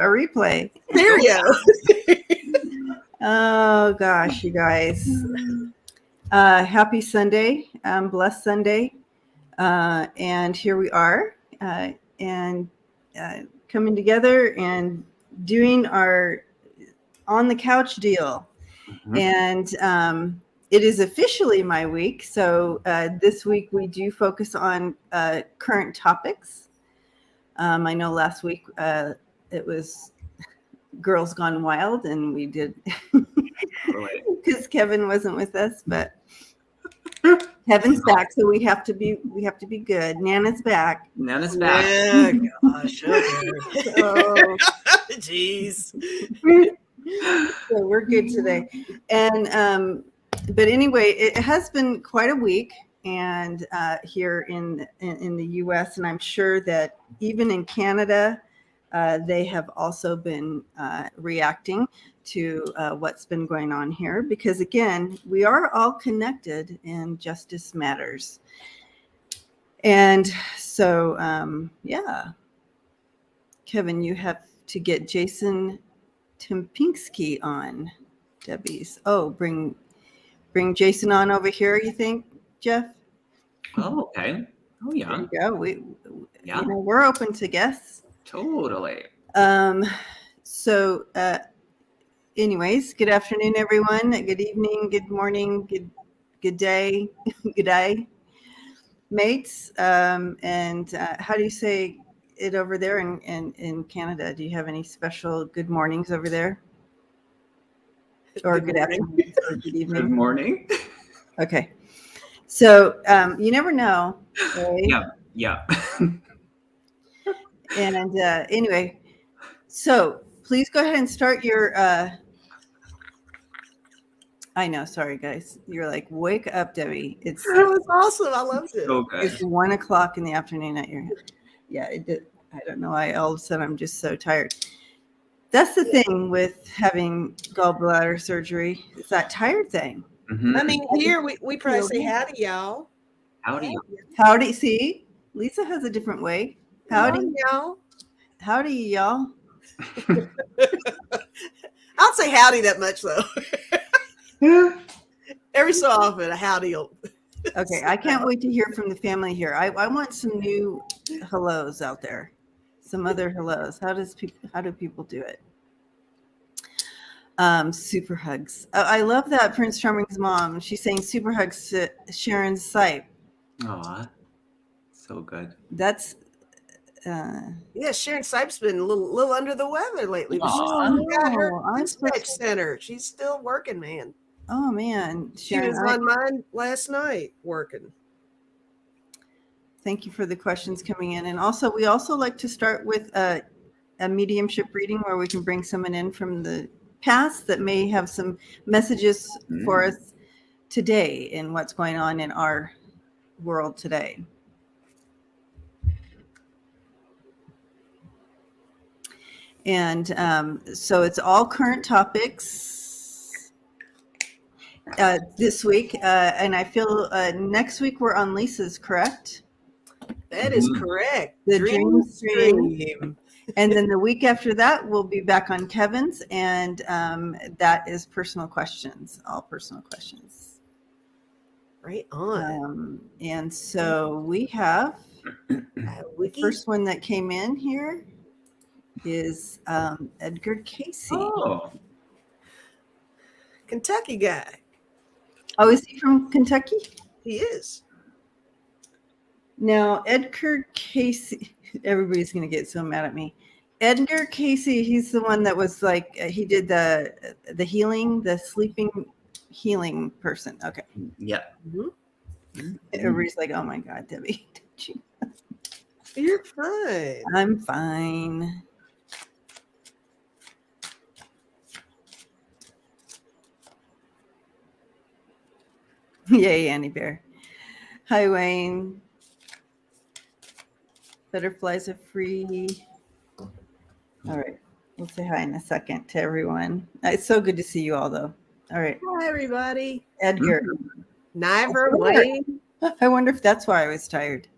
replay. There you go. Oh gosh, you guys. Happy Sunday, blessed Sunday. And here we are, and coming together and doing our on the couch deal. Mhm. And it is officially my week. So this week we do focus on current topics. I know last week it was Girls Gone Wild, and we did because Kevin wasn't with us, but Kevin's back, so we have to be good. Nana's back. Nana's back. Yeah, gosh. Okay. So, Jeez. so we're good today. And but anyway, it has been quite a week, and here in the U.S., and I'm sure that even in Canada, they have also been reacting to what's been going on here, because again, we are all connected and justice matters. And so, yeah, Kevin, you have to get Jason Tempinski on. Debbie's. Oh, bring Jason on over here, you think, Jeff? Oh, okay. Oh, yeah. There you go. We're open to guests. Totally. So, anyways, good afternoon, everyone. Good evening, good morning, good day, good day, mates. And how do you say it over there in Canada? Do you have any special good mornings over there? Or good afternoon, or good evening? Good morning. Okay. So you never know. Right? Yeah. And anyway, so please go ahead and start your. I know, sorry guys. You're like, wake up, Debbie. That was awesome. I loved it. So good. It's 1 o'clock in the afternoon at your. Yeah, it did. I don't know why all of a sudden I'm just so tired. That's the thing with having gallbladder surgery. It's that tired thing. Mm-hmm. I mean, here we probably say howdy, y'all. Howdy. Howdy. See, Lisa has a different way. Howdy, y'all. Howdy, y'all. I don't say howdy that much though. Every so often, a howdy. Okay, I can't wait to hear from the family here. I want some new hellos out there. Some other hellos. How do people do it? Super hugs. I love that Prince Charming's mom. She's saying super hugs to Sharon Sipe. Aw, so good. That's yeah. Sharon Sipe's been a little under the weather lately. But she's got her dispatch center. She's still working, man. Oh man, Sharon, she was on mine last night working. Thank you for the questions coming in. And also, we also like to start with a mediumship reading where we can bring someone in from the past that may have some messages for us today in what's going on in our world today. And so it's all current topics this week. And I feel next week we're on Lisa's, correct? That is correct. The Dream Stream. And then the week after that, we'll be back on Kevin's. And that is personal questions, all personal questions. Right on. And so we have the first one that came in here is Edgar Casey. Oh. Kentucky guy. Oh, is he from Kentucky? He is. Now, Edgar Casey, everybody's going to get so mad at me. Edgar Casey, he's the one that was like, he did the healing, the sleeping healing person. Okay. Yeah. Mm-hmm. Everybody's like, oh my God, Debbie. You're fine. I'm fine. Yay, Annie Bear. Hi, Wayne. Butterflies are free. All right. We'll say hi in a second to everyone. It's so good to see you all, though. All right. Hi, everybody. Edgar. Never Wayne. I wonder if that's why I was tired.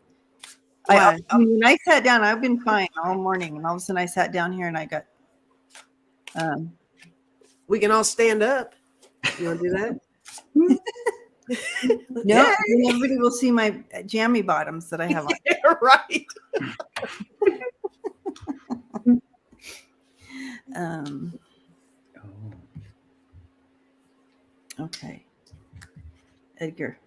When I sat down, I've been fine all morning. And all of a sudden I sat down here and I got We can all stand up. You want to do that? No, then everybody will see my jammy bottoms that I have on. Yeah, right. Okay. Edgar.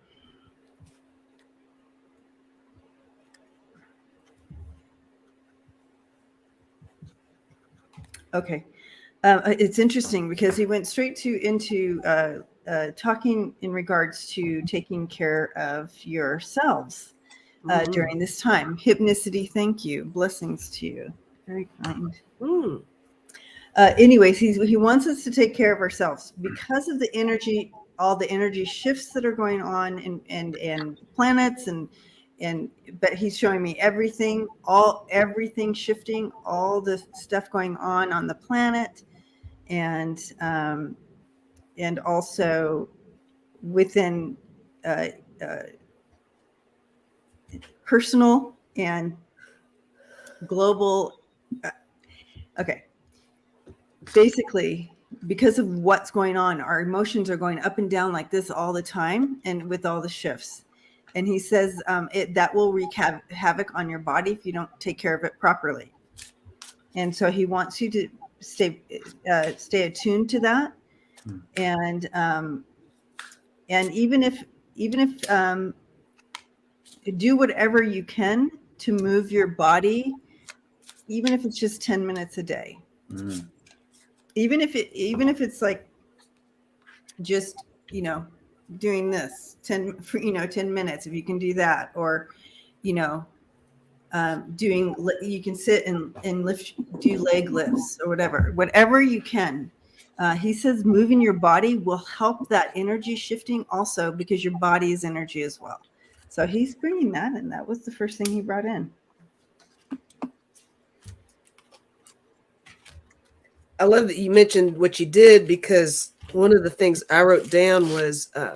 Okay. It's interesting because he went straight into talking in regards to taking care of yourselves during this time. Hypnicity, thank you. Blessings to you. Very kind. Anyways, he wants us to take care of ourselves because of the energy, all the energy shifts that are going on and planets but he's showing me everything shifting, all the stuff going on the planet, and also within personal and global. Okay. Basically, because of what's going on, our emotions are going up and down like this all the time, and with all the shifts. And he says that will wreak havoc on your body if you don't take care of it properly. And so he wants you to stay attuned to that, and even if do whatever you can to move your body, even if it's just 10 minutes a day. Even if it's like just doing this 10 minutes, if you can do that, or doing, you can sit and do leg lifts or whatever you can. He says moving your body will help that energy shifting also, because your body is energy as well. So he's bringing that in. That was the first thing he brought in. I love that you mentioned what you did, because one of the things I wrote down was I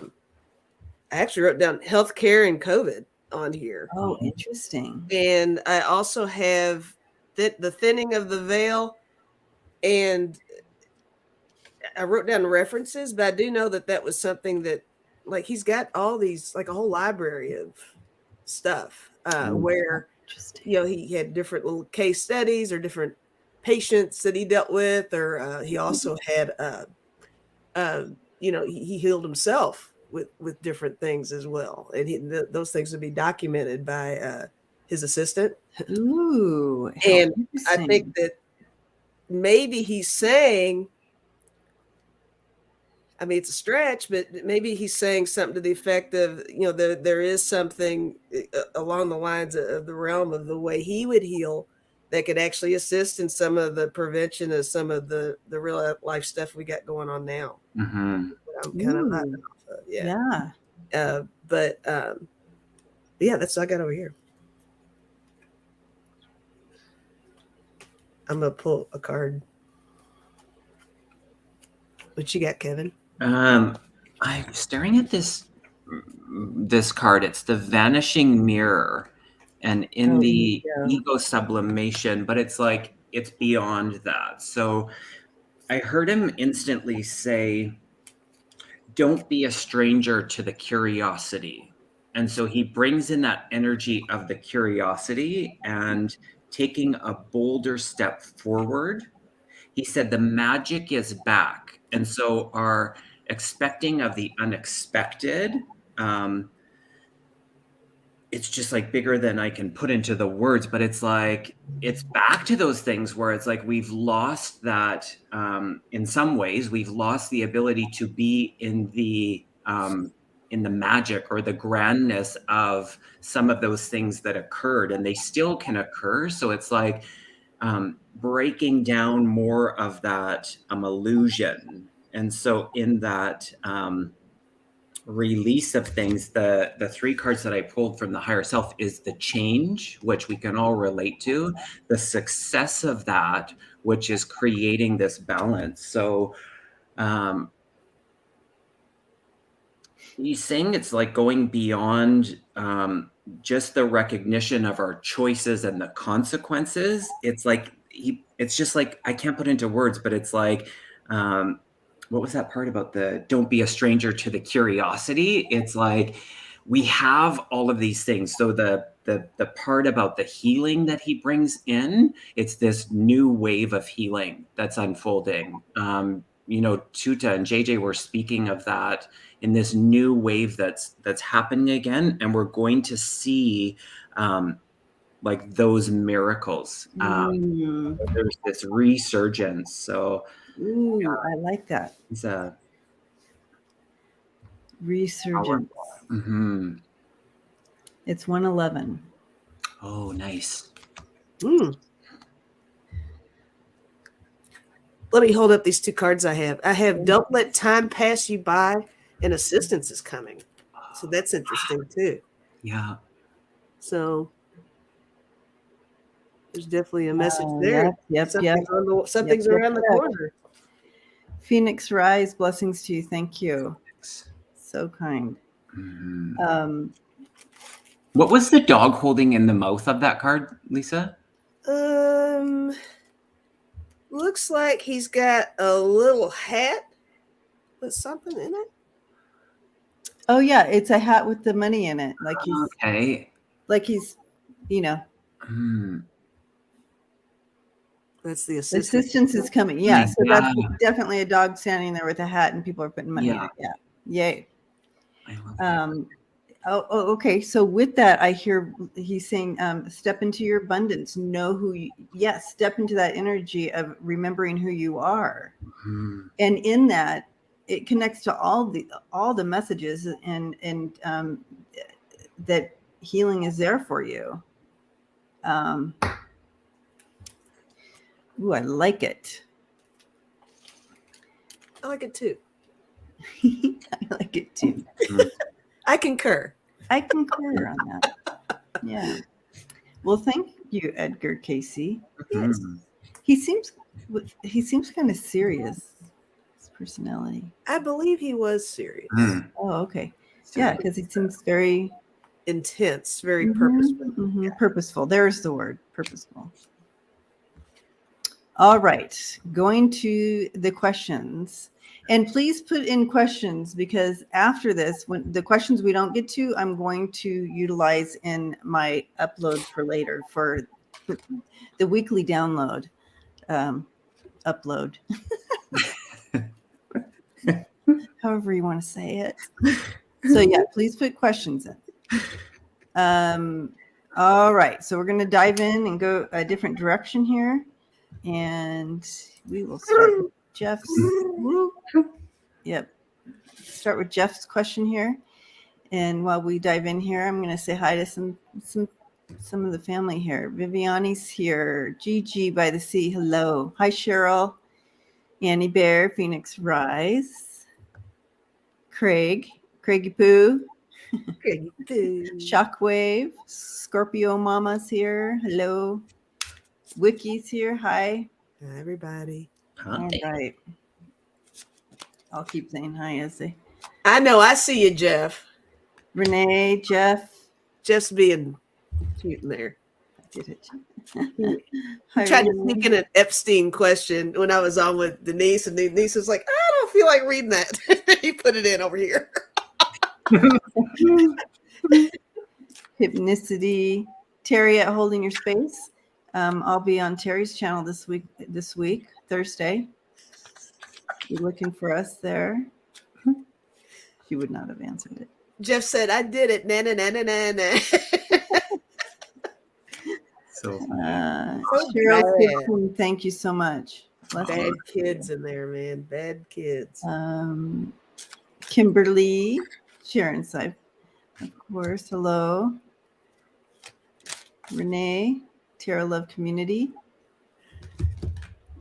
actually wrote down healthcare and COVID on here. Oh, interesting. And I also have the thinning of the veil, and I wrote down references, but I do know that was something that, like, he's got all these, like a whole library of stuff where, he had different little case studies or different patients that he dealt with, or he also had, he healed himself with different things as well. And those things would be documented by his assistant. Ooh, and I think that maybe he's saying, I mean, it's a stretch, but maybe he's saying something to the effect of, there is something along the lines of the realm of the way he would heal that could actually assist in some of the prevention of some of the real life stuff we got going on now. I'm kind of hopping off of. Yeah. But yeah, that's what I got over here. I'm gonna pull a card. What you got, Kevin? I'm staring at this card. It's the Vanishing Mirror, and in the ego sublimation, but it's like it's beyond that. So I heard him instantly say, "Don't be a stranger to the curiosity." And so he brings in that energy of the curiosity and taking a bolder step forward. He said the magic is back. And so our expecting of the unexpected, it's just like bigger than I can put into the words, but it's like, it's back to those things where it's like we've lost that, in some ways, we've lost the ability to be in the magic or the grandness of some of those things that occurred, and they still can occur. So it's like, breaking down more of that illusion. And so in that release of things, the three cards that I pulled from the higher self is the change, which we can all relate to, the success of that, which is creating this balance. So he's saying it's like going beyond just the recognition of our choices and the consequences. It's like it's just like, I can't put into words, but it's like, what was that part about the don't be a stranger to the curiosity? It's like we have all of these things. So the part about the healing that he brings in, it's this new wave of healing that's unfolding. Tuta and JJ were speaking of that in this new wave that's happening again, and we're going to see like those miracles. There's this resurgence. So I like that. it's a resurgence. Mm-hmm. It's 111. Oh, nice. Let me hold up these 2 cards I have. I have don't let time pass you by, and assistance is coming. So that's interesting too. Yeah. So there's definitely a message there. Yep. Something's around the corner. Phoenix Rise, blessings to you. Thank you. So kind. Mm-hmm. What was the dog holding in the mouth of that card, Lisa? Looks like he's got a little hat with something in it. Oh yeah, it's a hat with the money in it. Like he's okay. Like he's, That's the assistance. Assistance is coming. Yeah. So that's definitely a dog standing there with a hat and people are putting money in it. Yeah. Yay. I love that. Okay. So with that, I hear he's saying, step into your abundance, know who you, step into that energy of remembering who you are. Mm-hmm. And in that, it connects to all the messages and that healing is there for you. Ooh, I like it. I like it too. I like it too. I concur. I concur on that. Yeah. Well, thank you, Edgar Casey. Yes. He seems kind of serious. His personality. I believe he was serious. Oh, okay. Yeah, because he seems very intense, very purposeful. Yeah. Purposeful. There's the word, purposeful. All right, going to the questions. And please put in questions, because after this, when the questions we don't get to, I'm going to utilize in my upload for later for the weekly download upload. However you want to say it. So yeah, please put questions in. All right, so we're going to dive in and go a different direction here. And we will start with Jeff's. Yep. Start with Jeff's question here. And while we dive in here, I'm going to say hi to some of the family here. Viviani's here. Gigi by the sea. Hello. Hi, Cheryl. Annie Bear, Phoenix Rise. Craigie Poo. Craigie Poo. Shockwave. Scorpio Mama's here. Hello. Wiki's here. Hi. Hi, everybody. Hi. All right. I'll keep saying hi as they. I know. I see you, Jeff. Renee, Jeff. Jeff's being cute in there. I did it. I tried to sneak in an Epstein question when I was on with Denise, and Denise was like, I don't feel like reading that. He put it in over here. Hypnicity. Terry at Holding Your Space. I'll be on Terry's channel this week, Thursday. You're looking for us there. She would not have answered it. Jeff said, I did it. Na, na, na, na, na, na. So Cheryl Kitchen, thank you so much. Bad kids in there, man. Bad kids. Kimberly, Sharon Seif, of course. Hello. Renee, Terra Love Community.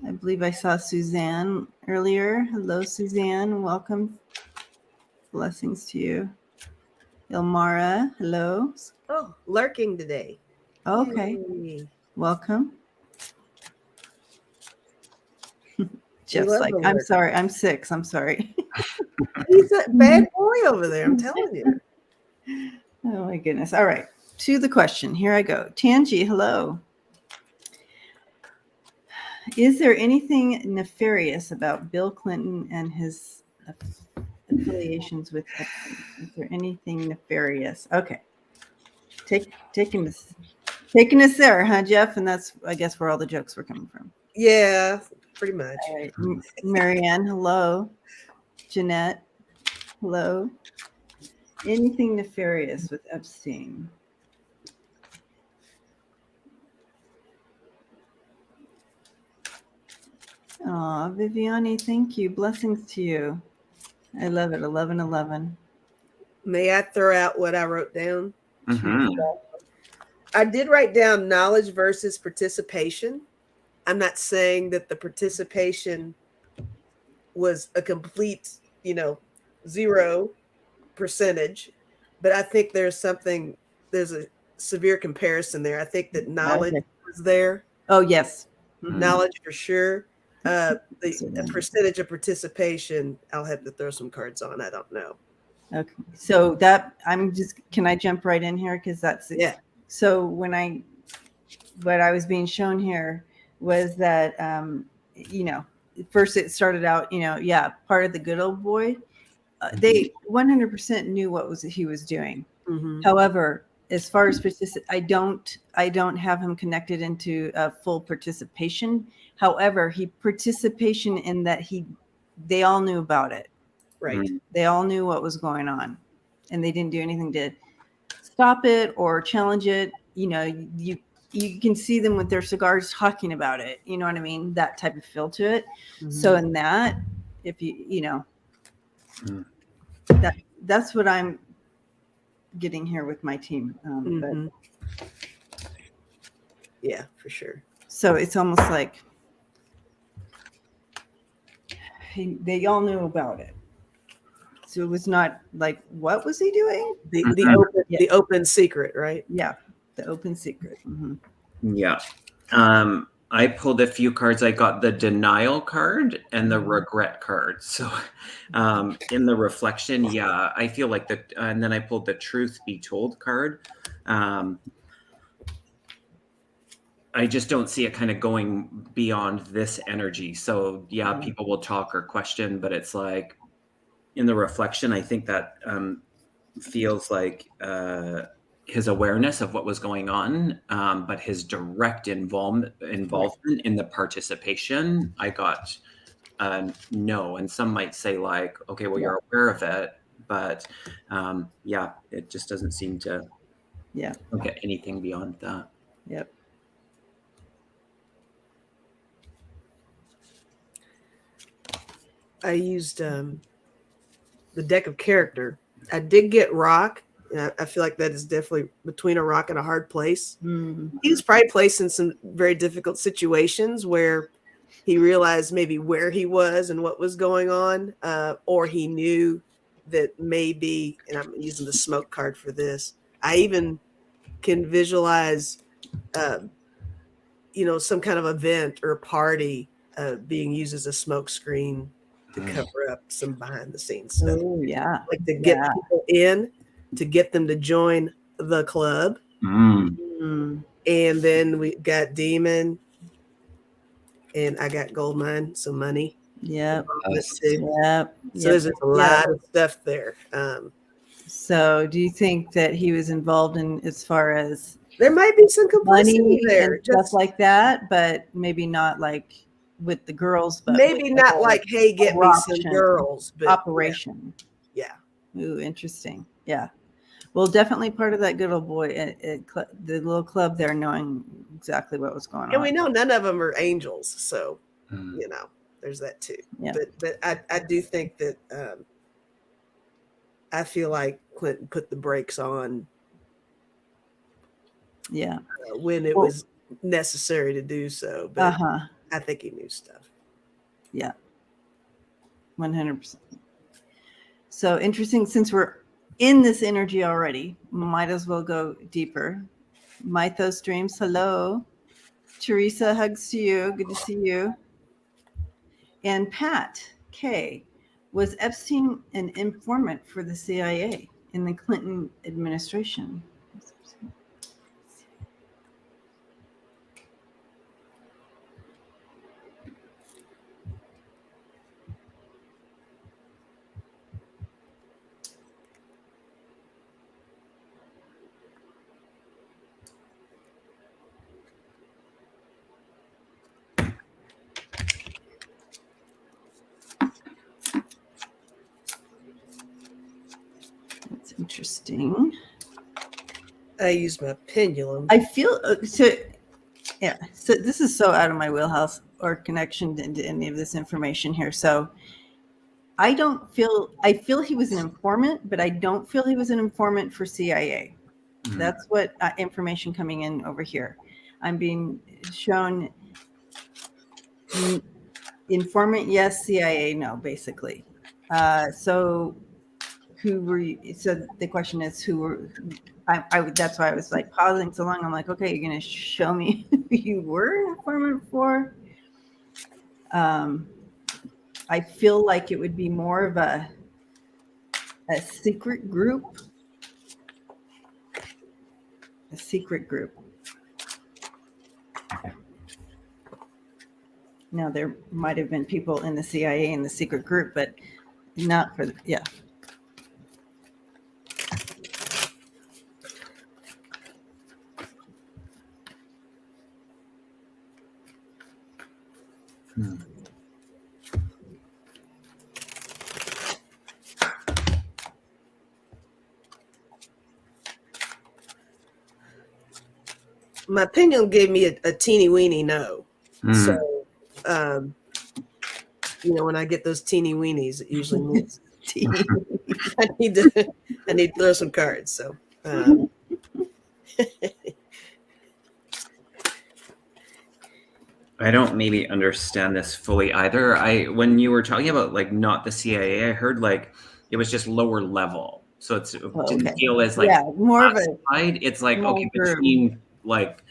I believe I saw Suzanne earlier. Hello, Suzanne. Welcome. Blessings to you. Ilmara, hello. Oh, lurking today. Okay. Yay. Welcome. Jeff's like, I'm sorry. I'm 6. I'm sorry. He's a bad boy over there. I'm telling you. Oh, my goodness. All right. To the question. Here I go. Tangi, hello. Is there anything nefarious about Bill Clinton and his affiliations with Epstein? Is there anything nefarious? Okay. Taking us there, huh, Jeff? And that's, I guess, where all the jokes were coming from. Yeah, pretty much. All right. Marianne, hello. Jeanette, hello. Anything nefarious with Epstein? Aw, Viviani, thank you. Blessings to you. I love it. 1111. May I throw out what I wrote down? Mhm. I did write down knowledge versus participation. I'm not saying that the participation was a complete, 0%, but I think there's a severe comparison there. I think that knowledge was there. Oh, yes. Knowledge for sure. The Absolutely. percentage of participation, I'll have to throw some cards on. I don't know. Okay. So can I jump right in here? Because that's, Yeah. So what I was being shown here was that, first it started out, part of the good old boy. They 100% knew what he was doing. Mm-hmm. However, as far as I don't have him connected into full participation. However, participation in that they all knew about it. Right. Mhm. They all knew what was going on, and they didn't do anything to stop it or challenge it. You can see them with their cigars talking about it. You know what I mean? That type of feel to it. Mm-hmm. So in that, if that's what I'm getting here with my team. Mm-hmm. Yeah, for sure. So it's almost like they all knew about it. So it was not like, what was he doing? The open secret, right? Yeah, the open secret. Mm-hmm. Yeah. I pulled a few cards. I got the denial card and the regret card. So in the reflection, I feel like and then I pulled the truth be told card. I just don't see it kind of going beyond this energy. So people will talk or question, but it's like in the reflection, I think that feels like his awareness of what was going on, but his direct involvement in the participation, I got no. And some might say like, okay, well, you're aware of it, but it just doesn't seem to get anything beyond that. Yep. I used the deck of character. I did get rock. I feel like that is definitely between a rock and a hard place. Mm-hmm. He was probably placed in some very difficult situations where he realized maybe where he was and what was going on, or he knew that maybe, and I'm using the smoke card for this, I even can visualize, some kind of event or party being used as a smoke screen to cover up some behind the scenes stuff. Oh, yeah. Like to get people in, to get them to join the club. Mm. And then we got Demon, and I got Gold Mine, so money. Yep. Yep. So there's a lot of stuff there. So do you think that he was involved in, as far as there might be some complicity there, and stuff like that, but maybe not like with the girls, but maybe not like, hey, get me some girls, but operation. Yeah. Ooh, interesting. Yeah. Well, definitely part of that good old boy at the little club there, knowing exactly what was going on. And we know none of them are angels, so there's that too. Yeah. But I do think that I feel like Clinton put the brakes on. Yeah. When it was necessary to do so, but I think he knew stuff. Yeah. 100%. So interesting, since we're in this energy already, might as well go deeper. Mythos Dreams, hello. Teresa, hugs to you. Good to see you. And Pat K, was Epstein an informant for the CIA in the Clinton administration? interesting. I use my pendulum. I feel so this is so out of my wheelhouse or connection into any of this information here. So I feel he was an informant, but I don't feel he was an informant for CIA. That's what information coming in over here. I'm being shown informant, yes, CIA, no, basically. So who were you? So the question is, who were? That's why I was like pausing so long. I'm like, okay, you're gonna show me who you were an informant for. I feel like it would be more of a secret group. A secret group. Now, there might have been people in the CIA in the secret group, but not for yeah. My pendulum gave me a teeny weeny no. So, when I get those teeny weenies, it usually means I need to throw some cards. So, I don't maybe understand this fully either. When you were talking about like not the CIA, I heard like it was just lower level. So it didn't feel as like more of a it's like okay between like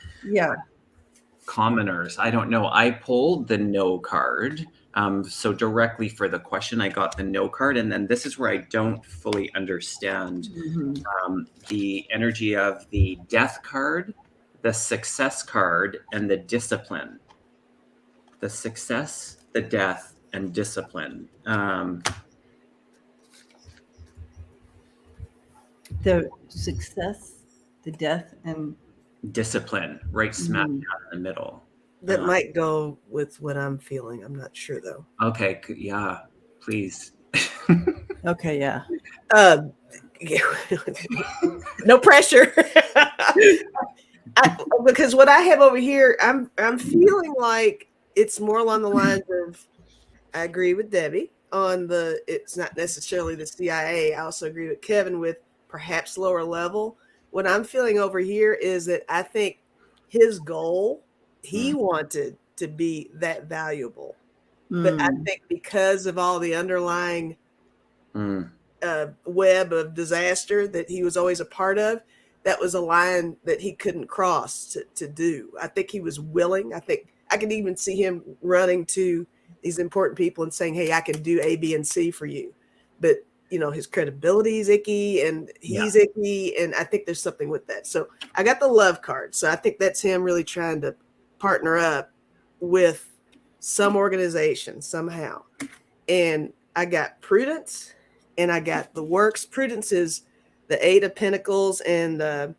commoners. I don't know. I pulled the no card. So directly for the question, I got the no card, and then this is where I don't fully understand the energy of the death card, the success card, and the discipline. The success, the death, and discipline. The success, the death, and discipline, right smack down in the middle. That might go with what I'm feeling. I'm not sure though. Okay, yeah, please. Okay, yeah. No pressure. Because what I have over here, I'm feeling like it's more along the lines of, I agree with Debbie on it's not necessarily the CIA. I also agree with Kevin with perhaps lower level. What I'm feeling over here is that I think his goal, he wanted to be that valuable. But I think because of all the underlying web of disaster that he was always a part of, that was a line that he couldn't cross to do. I think he was willing. I think I could even see him running to these important people and saying, hey, I can do A, B, and C for you. But, his credibility is icky and he's icky. And I think there's something with that. So I got the love card. So I think that's him really trying to partner up with some organization somehow. And I got prudence and I got the works. Prudence is the 8 of Pentacles and the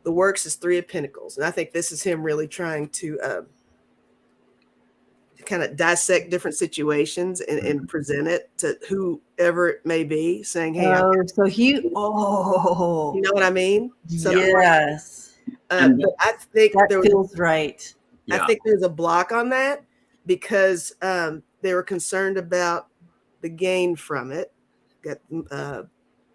works is 3 of Pentacles. And I think this is him really trying to kind of dissect different situations and present it to whoever it may be, saying, hey, so he, you know what I mean? Yes. But I think that feels right. I think there's a block on that because they were concerned about the gain from it. Got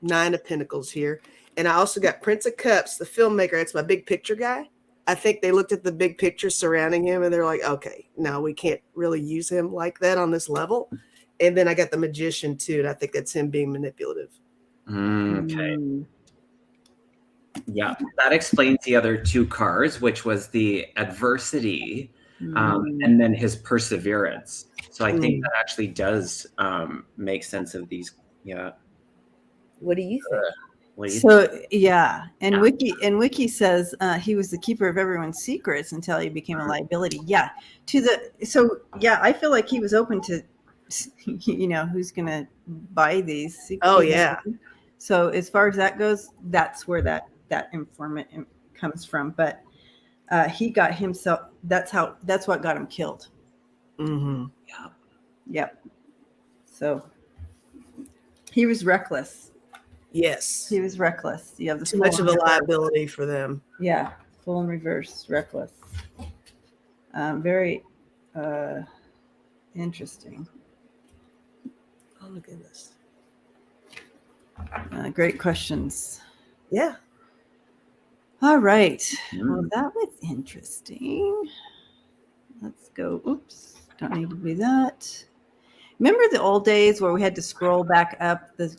9 of Pentacles here. And I also got Prince of Cups, the filmmaker. That's my big picture guy. I think they looked at the big picture surrounding him and they're like, okay, no, we can't really use him like that on this level. And then I got the Magician too. And I think that's him being manipulative. Okay. Yeah, that explains the other 2 cards, which was the adversity and then his perseverance. So I think that actually does make sense of these. Yeah. What do you think? And Wiki says he was the keeper of everyone's secrets until he became a liability. I feel like he was open to, who's gonna buy these secrets. Oh yeah. So as far as that goes, that's where that informant comes from. But he got himself. That's what got him killed. Mm-hmm. Yeah. Yep. So he was reckless. Yes. He was reckless. You have the Too much of a liability for them. Yeah, full and reverse, reckless. Very interesting. Oh my goodness. Great questions. Yeah. All right. Well, that was interesting. Let's go. Oops, don't need to do that. Remember the old days where we had to scroll back up the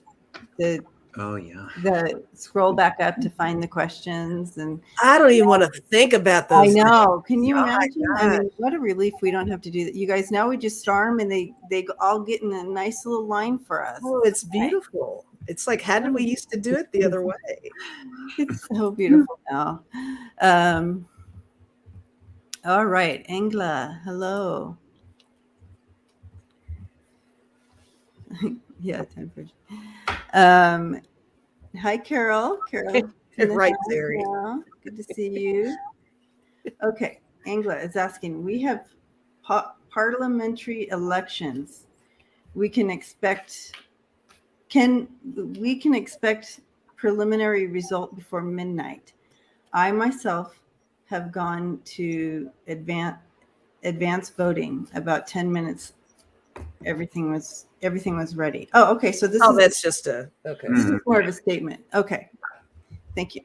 scroll back up to find the questions, and I don't even want to think about those. I know. Can you imagine? I mean, what a relief we don't have to do that. You guys, now we just star them and they all get in a nice little line for us. Oh, it's beautiful. It's like, how did we used to do it the other way? It's so beautiful now. All right, Angela, hello. Yeah, time for. Hi, Carol. Carol, right there. Good to see you. Okay, Angela is asking. We have parliamentary elections. We can expect preliminary result before midnight. I myself have gone to advance voting about 10 minutes. Everything was ready. Oh, okay. So that's just okay. This is more of a statement. Okay. Thank you.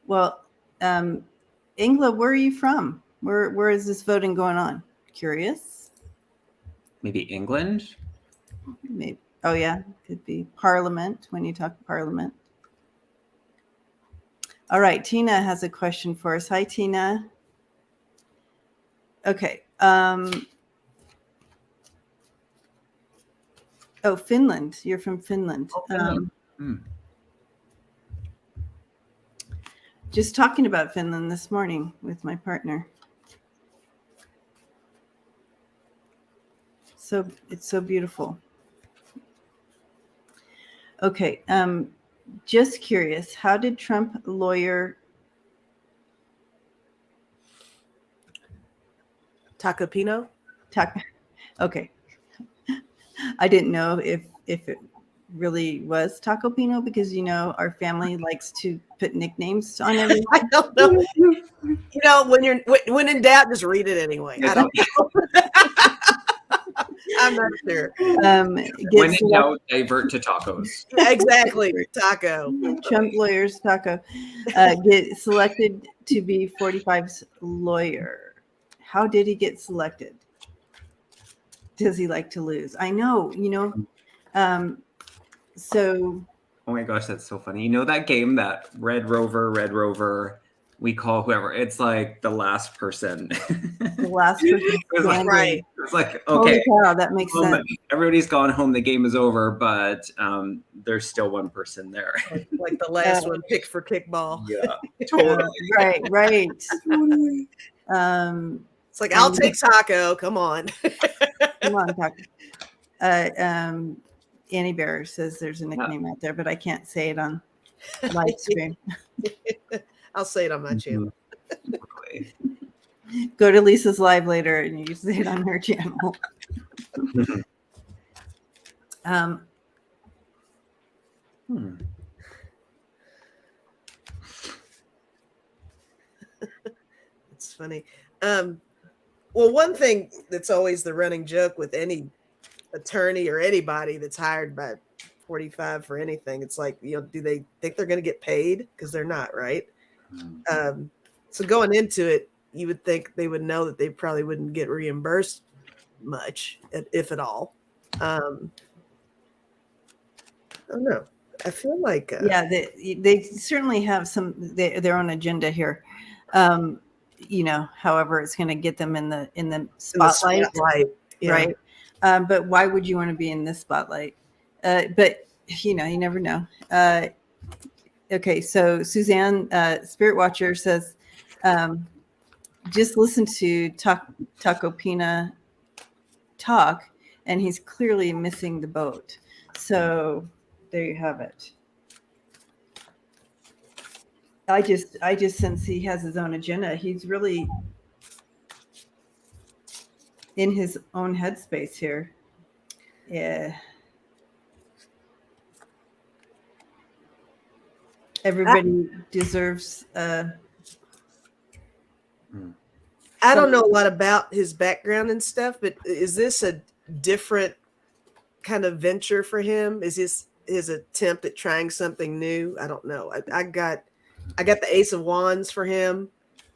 Well, Angela, where are you from? Where is this voting going on? Curious. Maybe England? Maybe. Oh yeah, could be Parliament when you talk Parliament. All right, Tina has a question for us. Hi, Tina. Okay. Oh, Finland. You're from Finland. Oh, Finland. Just talking about Finland this morning with my partner. So it's so beautiful. Okay. Just curious, how did Trump lawyer Tacopino? Okay. I didn't know if it really was Tacopino, because our family likes to put nicknames on everything. I don't know. When in doubt, just read it anyway. I don't know. I'm not sure. When in doubt, divert to tacos. Exactly. Taco. Trump lawyers taco. Get selected to be 45's lawyer. How did he get selected? Does he like to lose? I know, so. Oh my gosh, that's so funny. You know that game, that Red Rover, we call whoever. It's like the last person. The last person. Right. It's like, okay. Holy cow, that makes sense. Everybody's gone home. The game is over, but there's still one person there. Like the last one picked for kickball. Yeah, totally. Right. It's like, I'll take Taco. Come on. Come on, Taco. Annie Bear says there's a nickname out there, but I can't say it on live stream. I'll say it on my channel. Go to Lisa's live later and you can say it on her channel. It's funny. Well, one thing that's always the running joke with any attorney or anybody that's hired by 45 for anything, it's like, do they think they're going to get paid? Because they're not, right? So going into it, you would think they would know that they probably wouldn't get reimbursed much, if at all. I don't know. I feel like they certainly have their own agenda here. However, it's going to get them in the spotlight, yeah. right? But why would you want to be in this spotlight? But you never know. Okay, so Suzanne, Spirit Watcher, says, just listen to Tacopina talk, and he's clearly missing the boat. So there you have it. I just sense he has his own agenda. He's really in his own headspace here. Yeah. everybody deserves. I don't know a lot about his background and stuff, but is this a different kind of venture for him? Is this his attempt at trying something new? I don't know. I got the Ace of Wands for him,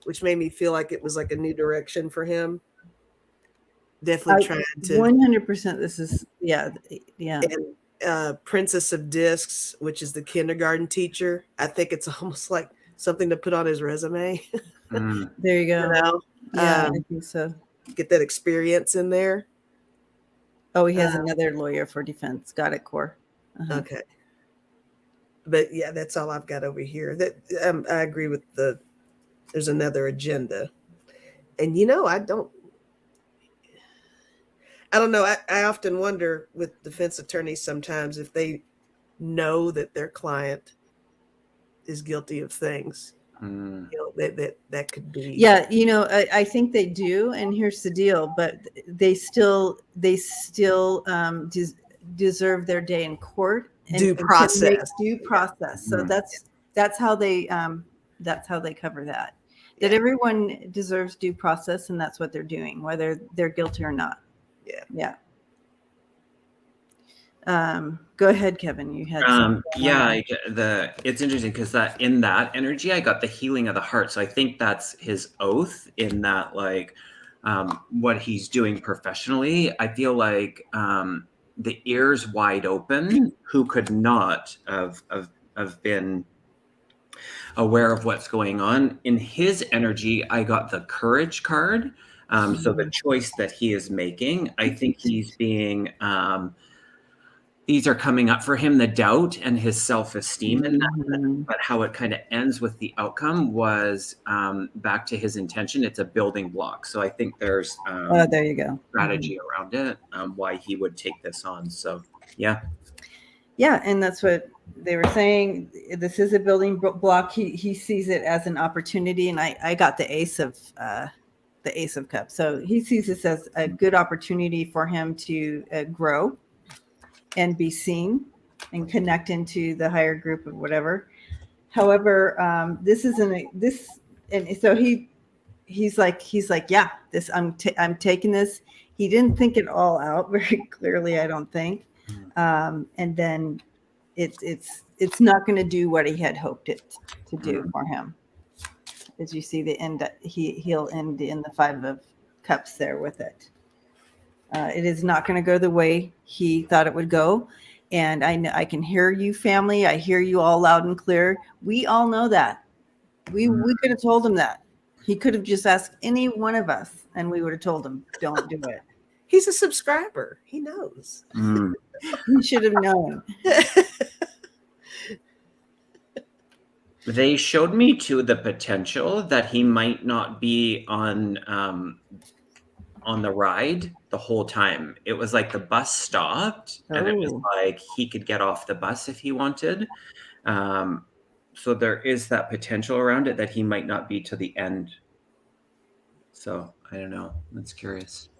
which made me feel like it was like a new direction for him. Definitely trying to 100%. This is yeah. And Princess of Discs, which is the kindergarten teacher. I think it's almost like something to put on his resume. There you go. You know? Yeah, I think so. Get that experience in there. Oh, he has another lawyer for defense. Got it, Core. Okay. But yeah, that's all I've got over here. That I agree with there's another agenda. And I don't know. I often wonder with defense attorneys sometimes if they know that their client is guilty of things. That could be. Yeah, I think they do, and here's the deal. But they still deserve their day in court. And Due process. Due process. So that's how they cover that. That everyone deserves due process, and that's what they're doing, whether they're guilty or not. Yeah. Go ahead, Kevin. You had it's interesting because in that energy I got the healing of the heart. So I think that's his oath in that, like, what he's doing professionally. I feel like the ears wide open, who could not have been aware of what's going on. In his energy, I got the courage card. So the choice that he is making, I think he's being these are coming up for him, the doubt and his self-esteem in that. But how it kind of ends with the outcome was back to his intention. It's a building block. So I think there's there you go. strategy around it, why he would take this on. So yeah, and that's what they were saying. This is a building block. He sees it as an opportunity, and I got the Ace of Cups. So he sees this as a good opportunity for him to grow and be seen and connect into the higher group of whatever. However, this isn't and so he's like, yeah, this I'm taking this. He didn't think it all out very clearly, I don't think. And then it's not going to do what he had hoped it to do for him. As you see the end, he'll end in the 5 of Cups there with it. It is not going to go the way he thought it would go. And I can hear you, family. I hear you all loud and clear. We all know that. We could have told him that. He could have just asked any one of us, and we would have told him, don't do it. He's a subscriber. He knows. He should have known. They showed me too the potential that he might not be on the ride the whole time. It was like the bus stopped and it was like he could get off the bus if he wanted. So there is that potential around it that he might not be to the end. So I don't know. That's curious.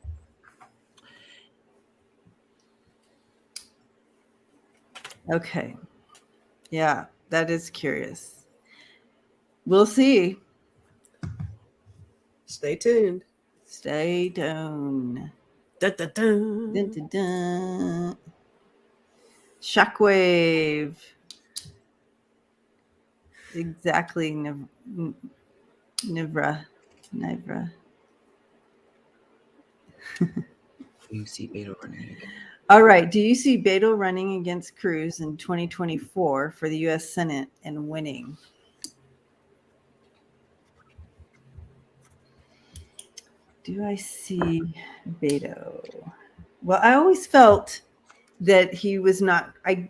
Okay. Yeah, that is curious. We'll see. Stay tuned. Stay tuned. Dun, dun, dun. Dun, dun, dun. Shockwave. Exactly, Nivra. Do you see Beto running again? All right. Do you see Beto running against Cruz in 2024 for the U.S. Senate and winning? Do I see Beto? Well, I always felt that he was not. I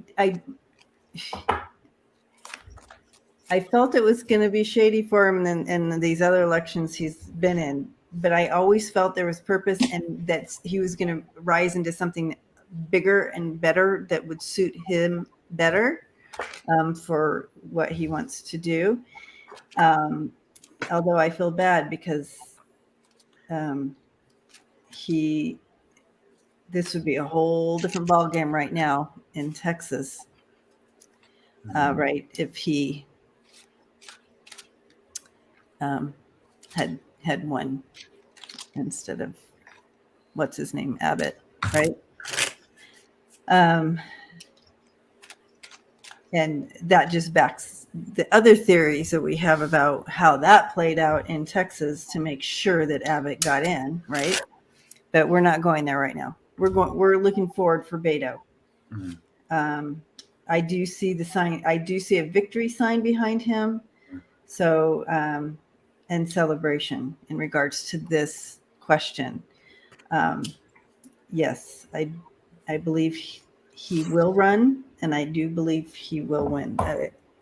felt it was going to be shady for him in these other elections he's been in, but I always felt there was purpose and that he was going to rise into something bigger and better that would suit him better for what he wants to do. Although I feel bad because this would be a whole different ballgame right now in Texas, right? If he had won instead of what's his name, Abbott, right? And that just backs the other theories that we have about how that played out in Texas to make sure that Abbott got in, right? But we're not going there right now. We're looking forward for Beto. Mm-hmm. I do see the sign. I do see a victory sign behind him. So, and celebration in regards to this question. Yes, I believe he will run, and I do believe he will win.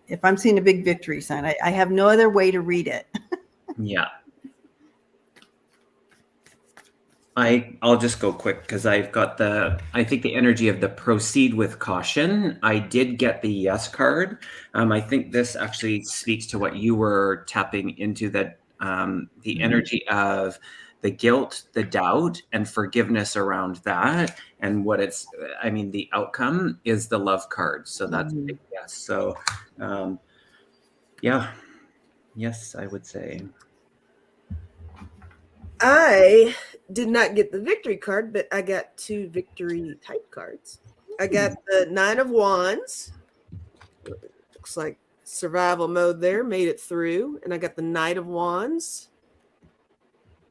If I'm seeing a big victory sign, I have no other way to read it. Yeah. I'll just go quick because I've got I think the energy of the proceed with caution. I did get the yes card. I think this actually speaks to what you were tapping into, that the energy of the guilt, the doubt, and forgiveness around that. And what the outcome is the love card. So that's a big yes. So yeah. Yes, I would say. I did not get the victory card, but I got 2 victory type cards. I got the 9 of Wands. Looks like survival mode there, made it through. And I got the Knight of Wands.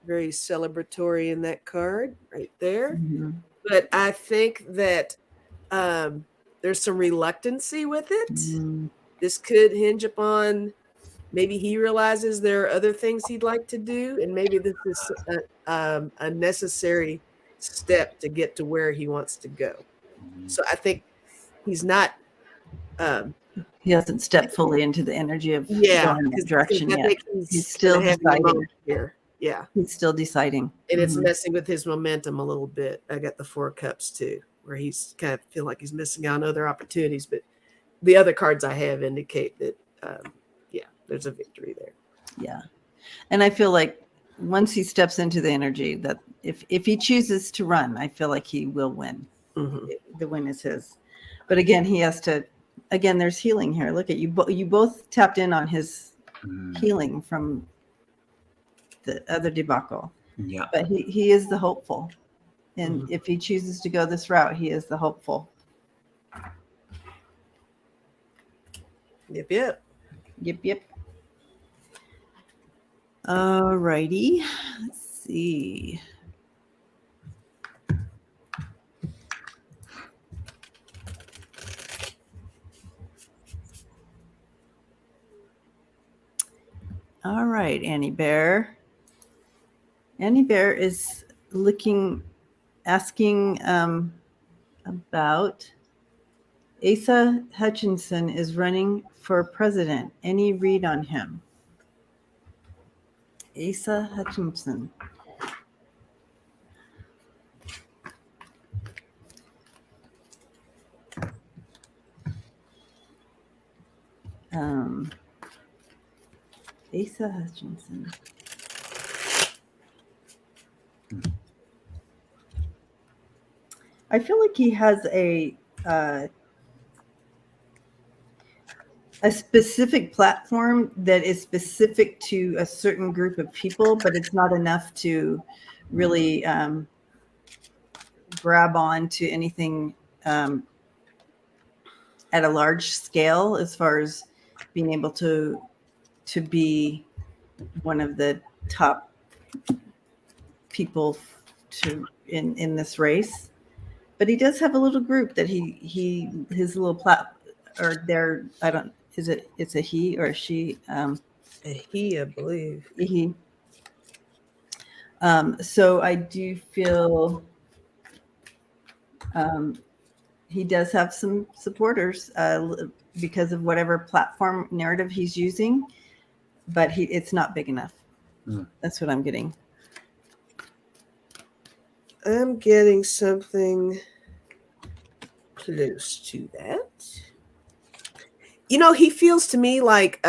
Very celebratory in that card right there. Mm-hmm. But I think that there's some reluctancy with it. Mm-hmm. This could hinge upon maybe he realizes there are other things he'd like to do, and maybe this is a necessary step to get to where he wants to go. So I think he's not. He hasn't stepped fully into the energy of going in that direction yet. He's still deciding. Here. Yeah. He's still deciding. And it's messing with his momentum a little bit. I got the 4 cups too, where he's kind of feel like he's missing out on other opportunities. But the other cards I have indicate that, there's a victory there. Yeah. And I feel like once he steps into the energy, that if he chooses to run, I feel like he will win. Mm-hmm. The win is his. But again, he has to, there's healing here. Look at you. You both tapped in on his healing from the other debacle. Yeah. But he is the hopeful. And if he chooses to go this route, he is the hopeful. Yep. All righty. Let's see. All right, Annie Bear. Annie Bear is asking about Asa Hutchinson is running for president. Any read on him? Asa Hutchinson. Asa Hutchinson. I feel like he has a specific platform that is specific to a certain group of people, but it's not enough to really grab on to anything at a large scale, as far as being able to be one of the top people in this race. But he does have a little group that his little it's a he or a she? A he, I believe. He. So I do feel he does have some supporters because of whatever platform narrative he's using, but it's not big enough. That's what I'm getting. I'm getting something close to that. He feels to me like,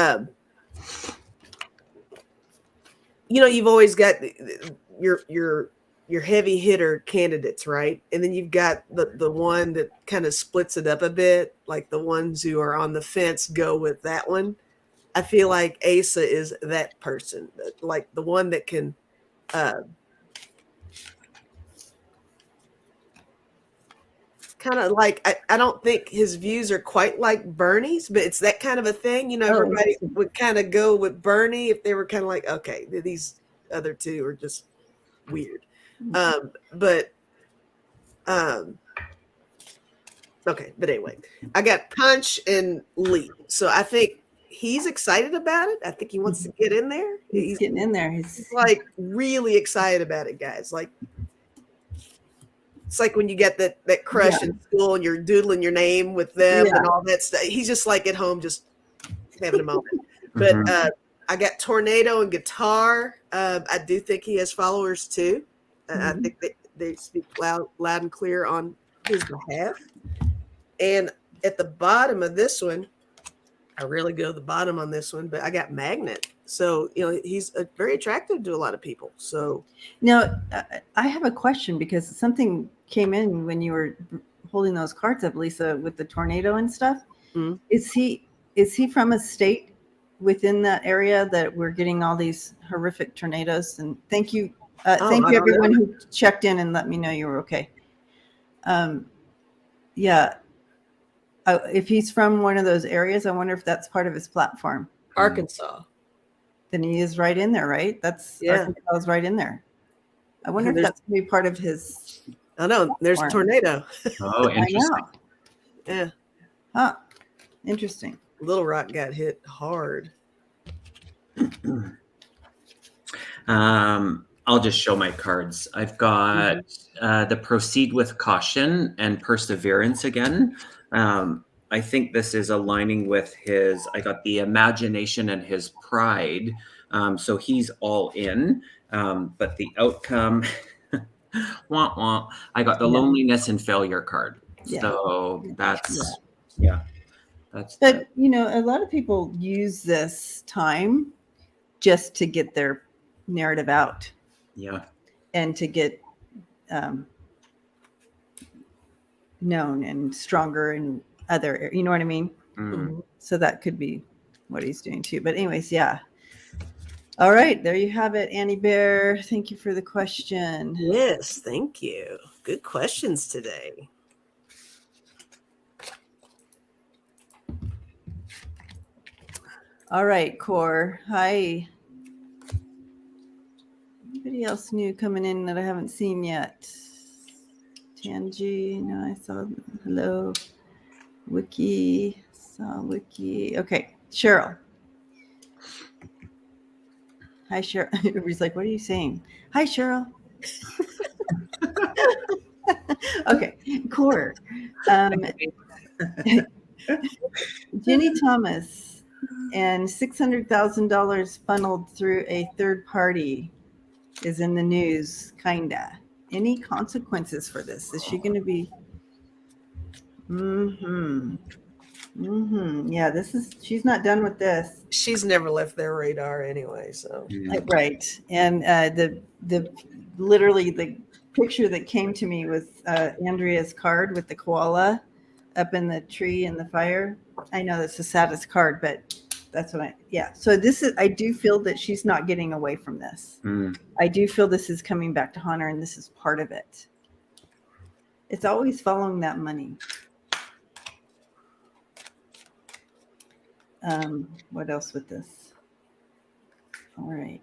you've always got your heavy hitter candidates, right? And then you've got the one that kind of splits it up a bit, like the ones who are on the fence go with that one. I feel like Asa is that person, like the one that can kind of like, I don't think his views are quite like Bernie's, but it's that kind of a thing. You know, everybody would kind of go with Bernie if they were kind of like, okay, these other two are just weird. Okay, but anyway, I got Punch and Lee. So I think he's excited about it. I think he wants to get in there. He's getting in there. He's like really excited about it, guys. Like, it's like when you get that crush in school and you're doodling your name with them and all that stuff. He's just like at home, just having a moment. But I got Tornado and Guitar. I do think he has followers too. I think they speak loud and clear on his behalf. And at the bottom of this one, I really go to the bottom on this one, but I got Magnet. So, he's very attractive to a lot of people. So now I have a question, because something came in when you were holding those cards up, Lisa, with the tornado and stuff. Mm-hmm. Is he from a state within that area that we're getting all these horrific tornadoes? And thank you. Thank you everyone who checked in and let me know you were okay. If he's from one of those areas, I wonder if that's part of his platform. Arkansas. Then he is right in there, right? Arkansas is right in there. I wonder if that's going to be part of his. I know. There's a tornado. Oh, interesting. Yeah. Huh. Interesting. Little Rock got hit hard. I'll just show my cards. I've got the Proceed with Caution and Perseverance again. I think this is aligning with I got the Imagination and his Pride. So he's all in. But the outcome, wah, wah, I got the Loneliness and Failure card. Yeah. So that's, That's but, a lot of people use this time just to get their narrative out. Yeah. And to get known and stronger in other, you know what I mean? Mm-hmm. So that could be what he's doing too. But anyways, yeah. All right, there you have it, Annie Bear. Thank you for the question. Yes, thank you. Good questions today. All right, Core. Hi. Anybody else new coming in that I haven't seen yet? Tanji, no, I saw. Hello. Wiki, saw Wiki. Okay, Cheryl. Hi, Cheryl. Everybody's like, what are you saying? Hi, Cheryl. Okay, Core. Jenny Thomas and $600,000 funneled through a third party is in the news, kinda. Any consequences for this? Is she going to be? Yeah, she's not done with this. She's never left their radar anyway, so. Right. And literally the picture that came to me was Andrea's card with the koala up in the tree in the fire. I know that's the saddest card, but that's what so I do feel that she's not getting away from this. I do feel this is coming back to haunt her, and this is part of it. It's always following that money. What else with this? All right.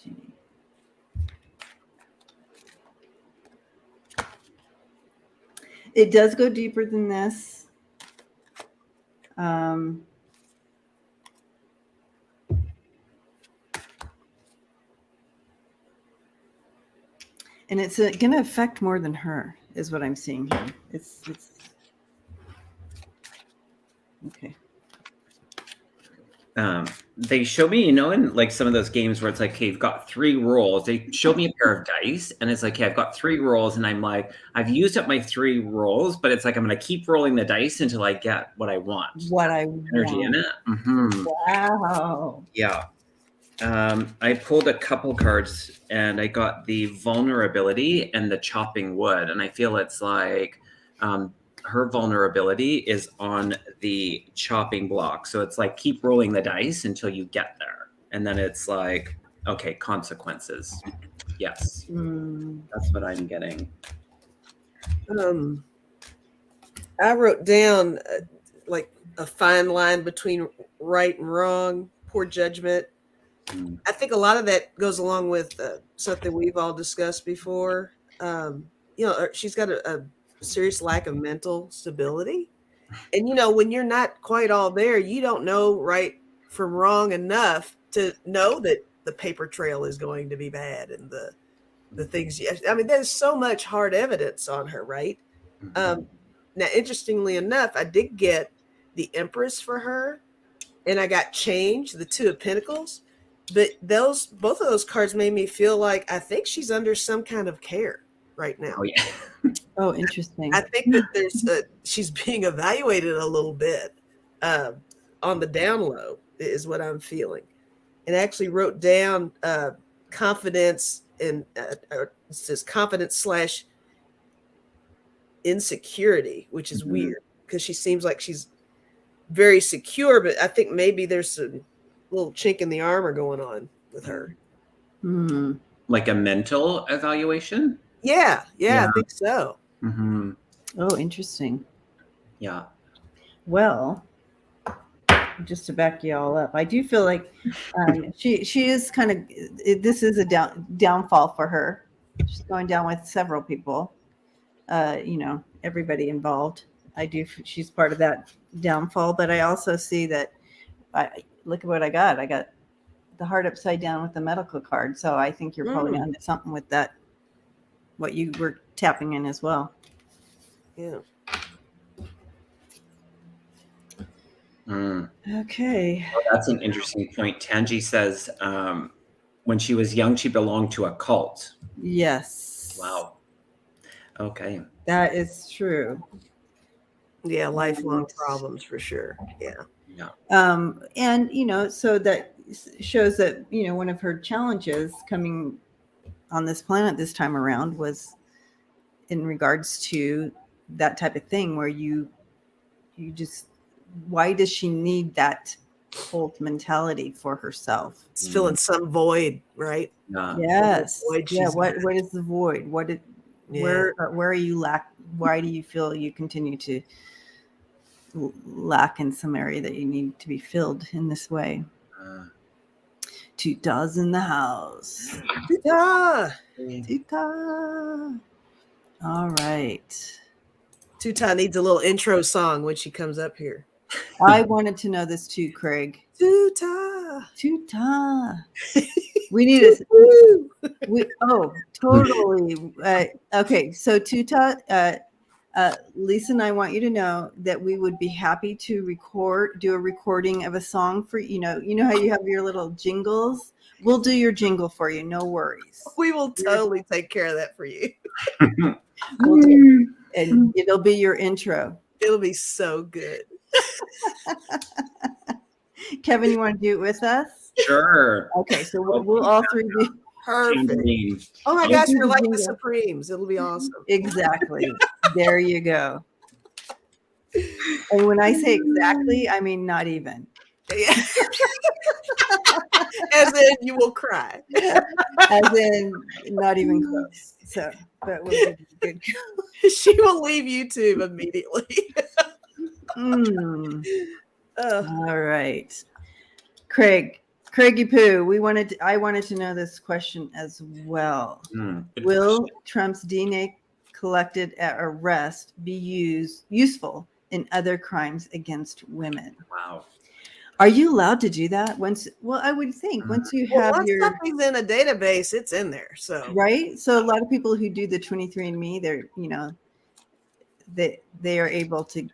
Gee. It does go deeper than this. And it's going to affect more than her, is what I'm seeing here. It's okay. They show me, in like some of those games where it's like, hey, you've got 3 rolls. They showed me a pair of dice, and it's like, hey, I've got 3 rolls, and I'm like, I've used up my 3 rolls, but it's like I'm going to keep rolling the dice until I get what I want. Energy in it. Mm-hmm. Wow. Yeah. I pulled a couple cards, and I got the Vulnerability and the Chopping Wood, and I feel it's like her vulnerability is on the chopping block. So it's like keep rolling the dice until you get there. And then it's like, okay, consequences. Yes. That's what I'm getting. I wrote down like a fine line between right and wrong, poor judgment. I think a lot of that goes along with something we've all discussed before. She's got a serious lack of mental stability. And, when you're not quite all there, you don't know right from wrong enough to know that the paper trail is going to be bad and the things. I mean, there's so much hard evidence on her, right? Now, interestingly enough, I did get the Empress for her, and I got Change, the Two of Pentacles. But both of those cards made me feel like I think she's under some kind of care right now. Oh, yeah. Oh, interesting. I think that she's being evaluated a little bit on the down low is what I'm feeling. And I actually wrote down confidence and it says confidence / insecurity, which is weird because she seems like she's very secure, but I think maybe there's a little chink in the armor going on with her. Like a mental evaluation? Yeah, I think so. Oh, interesting. Yeah. Well, just to back you all up, I do feel like she is kind of, this is a downfall for her. She's going down with several people, everybody involved. She's part of that downfall, but I also see that look at what I got. I got the heart upside down with the medical card. So I think you're probably onto something with that, what you were tapping in as well. Yeah. Okay. Well, that's an interesting point. Tanji says when she was young, she belonged to a cult. Yes. Wow. Okay. That is true. Yeah, lifelong problems for sure. Yeah. And so that shows that one of her challenges coming on this planet this time around was in regards to that type of thing where you just, why does she need that cult mentality for herself? It's filling some void, right? Yes. Yeah. What is the void? Where are you why do you feel you continue to lack in some area that you need to be filled in this way? Tuta's in the house. Tuta. All right. Tuta needs a little intro song when she comes up here. I wanted to know this too, Craig. Tuta. We need totally. Okay, so Tuta, Lisa and I want you to know that we would be happy to do a recording of a song for, you know how you have your little jingles? We'll do your jingle for you. No worries. We will totally take care of that for you. We'll do it. And it'll be your intro. It'll be so good. Kevin, you want to do it with us? Sure. Okay, so we'll all three be perfect. Oh my gosh, we're like the Supremes. It'll be awesome. Exactly. There you go. And when I say exactly, I mean not even. As in you will cry. As in not even close. So, but we'll give it a good go. She will leave YouTube immediately. All right. Craigie Poo, I wanted to know this question as well. Will Trump's DNA collected at arrest be useful in other crimes against women? Wow. Are you allowed to do that I would think once you have once something's in a database, it's in there. So right. So a lot of people who do the 23andMe, they are able to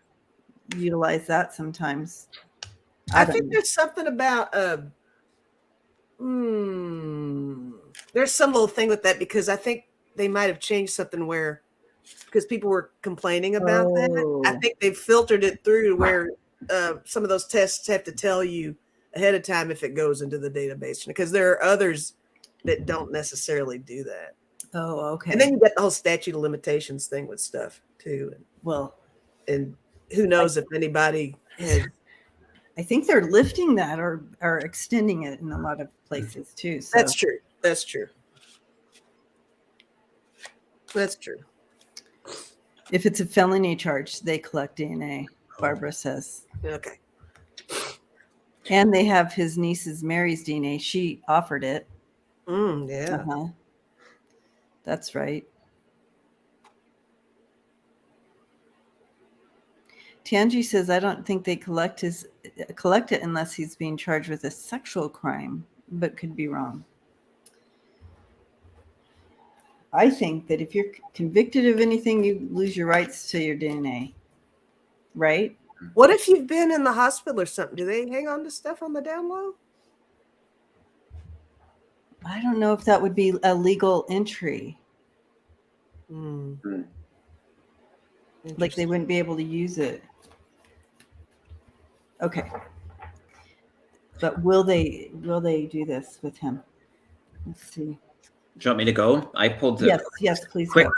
utilize that sometimes. I think there's something about there's some little thing with that because I think they might have changed something because people were complaining about that. I think they've filtered it through to where some of those tests have to tell you ahead of time if it goes into the database because there are others that don't necessarily do that. Oh, okay. And then you get the whole statute of limitations thing with stuff too. Well, And who knows if anybody has. I think they're lifting that or extending it in a lot of places too. So That's true. That's true. That's true. if it's a felony charge, they collect DNA, Barbara says. Okay. And they have his niece's Mary's DNA. She offered it. Yeah. Uh-huh. That's right. Tangi says, I don't think they collect it unless he's being charged with a sexual crime, but could be wrong. I think that if you're convicted of anything, you lose your rights to your DNA, right? What if you've been in the hospital or something? Do they hang on to stuff on the down low? I don't know if that would be a legal entry. Like they wouldn't be able to use it. Okay. But will they do this with him? Let's see. Do you want me to go? I pulled the yes, please quick go.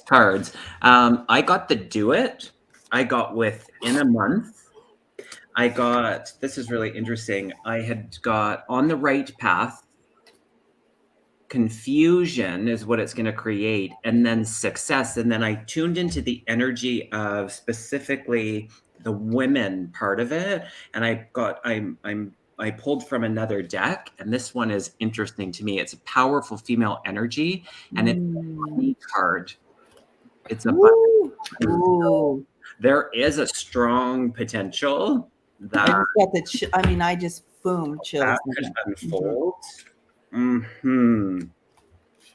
cards. I got the do it. I got within a month. I got, this is really interesting. I had got on the right path. Confusion is what it's going to create, and then success. And then I tuned into the energy of specifically the women part of it, and I pulled from another deck, and this one is interesting to me. It's a powerful female energy, and it's a money card. It's a Ooh. There is a strong potential that I just boom, chills. that could unfold.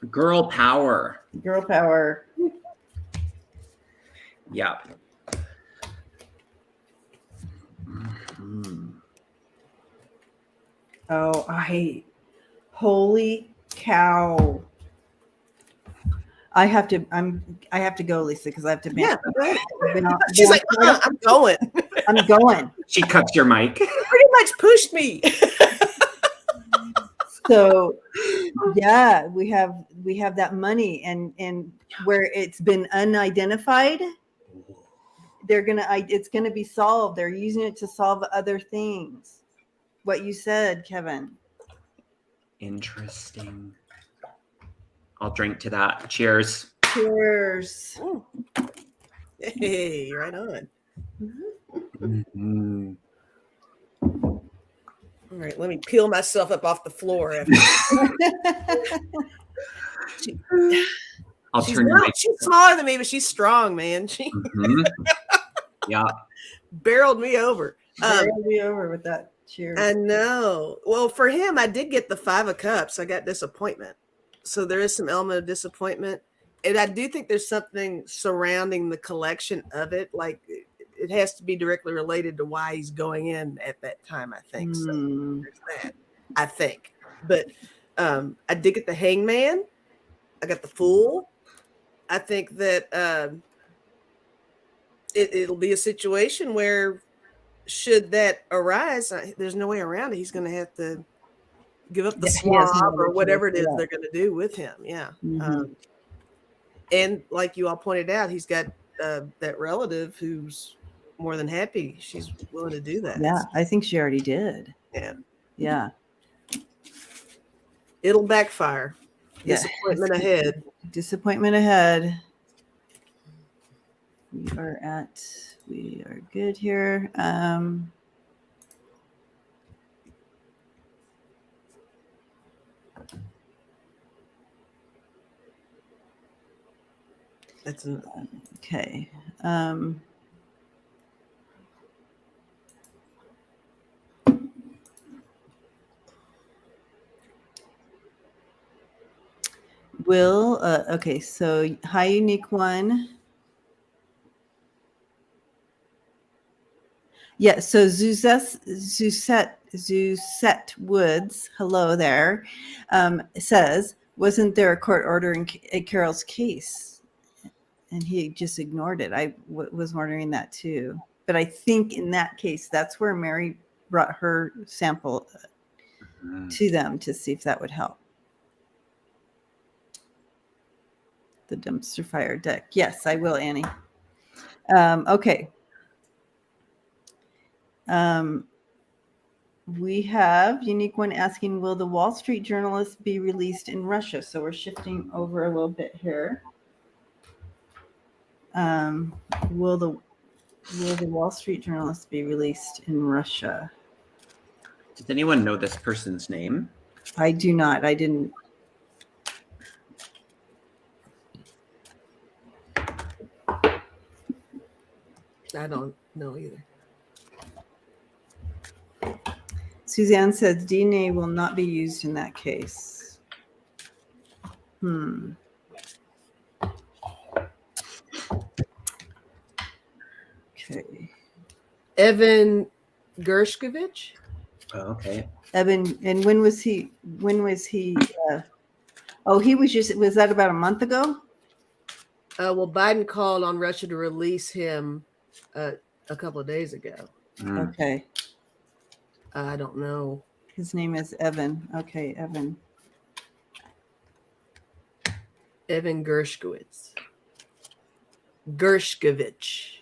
Girl power. Girl power. Yeah. Oh, holy cow. I have to go, Lisa, because I have to. Yeah, right. She's like, I'm going. I'm going. She cuts your mic. Pretty much pushed me. So yeah, we have that money, and where it's been unidentified, it's gonna be solved. They're using it to solve other things. What you said, Kevin. Interesting. I'll drink to that. Cheers. Cheers. Ooh. Hey, right on. Mm-hmm. All right, let me peel myself up off the floor. She's smaller than me, but she's strong, man. Yeah. Barreled me over. Barreled me over with that. Cheers. I know. Well, for him, I did get the 5 of Cups. I got disappointment. So there is some element of disappointment. And I do think there's something surrounding the collection of it. Like it has to be directly related to why he's going in at that time, I think. So there's that, I think. But I did get the Hangman. I got the Fool. I think that it'll be a situation where should that arise, there's no way around it. He's going to have to give up the swab or whatever it is they're going to do with him. Yeah. And like you all pointed out, he's got that relative who's more than happy. She's willing to do that. Yeah, I think she already did. Yeah. Yeah. It'll backfire. Disappointment ahead. Disappointment ahead. We are good here. That's okay. Okay, so high unique one. Yeah, so Zuzette Woods, hello there, says, wasn't there a court order in Carol's case? And he just ignored it. I was wondering that too. But I think in that case, that's where Mary brought her sample to them to see if that would help. The dumpster fire deck. Yes, I will, Annie. Okay. We have Unique One asking, will the Wall Street journalist be released in Russia? So we're shifting over a little bit here. Will the Wall Street journalist be released in Russia? Does anyone know this person's name? I do not. I didn't. I don't know either. Suzanne says DNA will not be used in that case. Okay. Evan Gershkovich. Oh, okay. Evan, and when was he? Oh, he was that about a month ago? Well, Biden called on Russia to release him a couple of days ago. Okay. I don't know. His name is Evan. Okay, Evan. Evan Gershkovich. Gershkovich.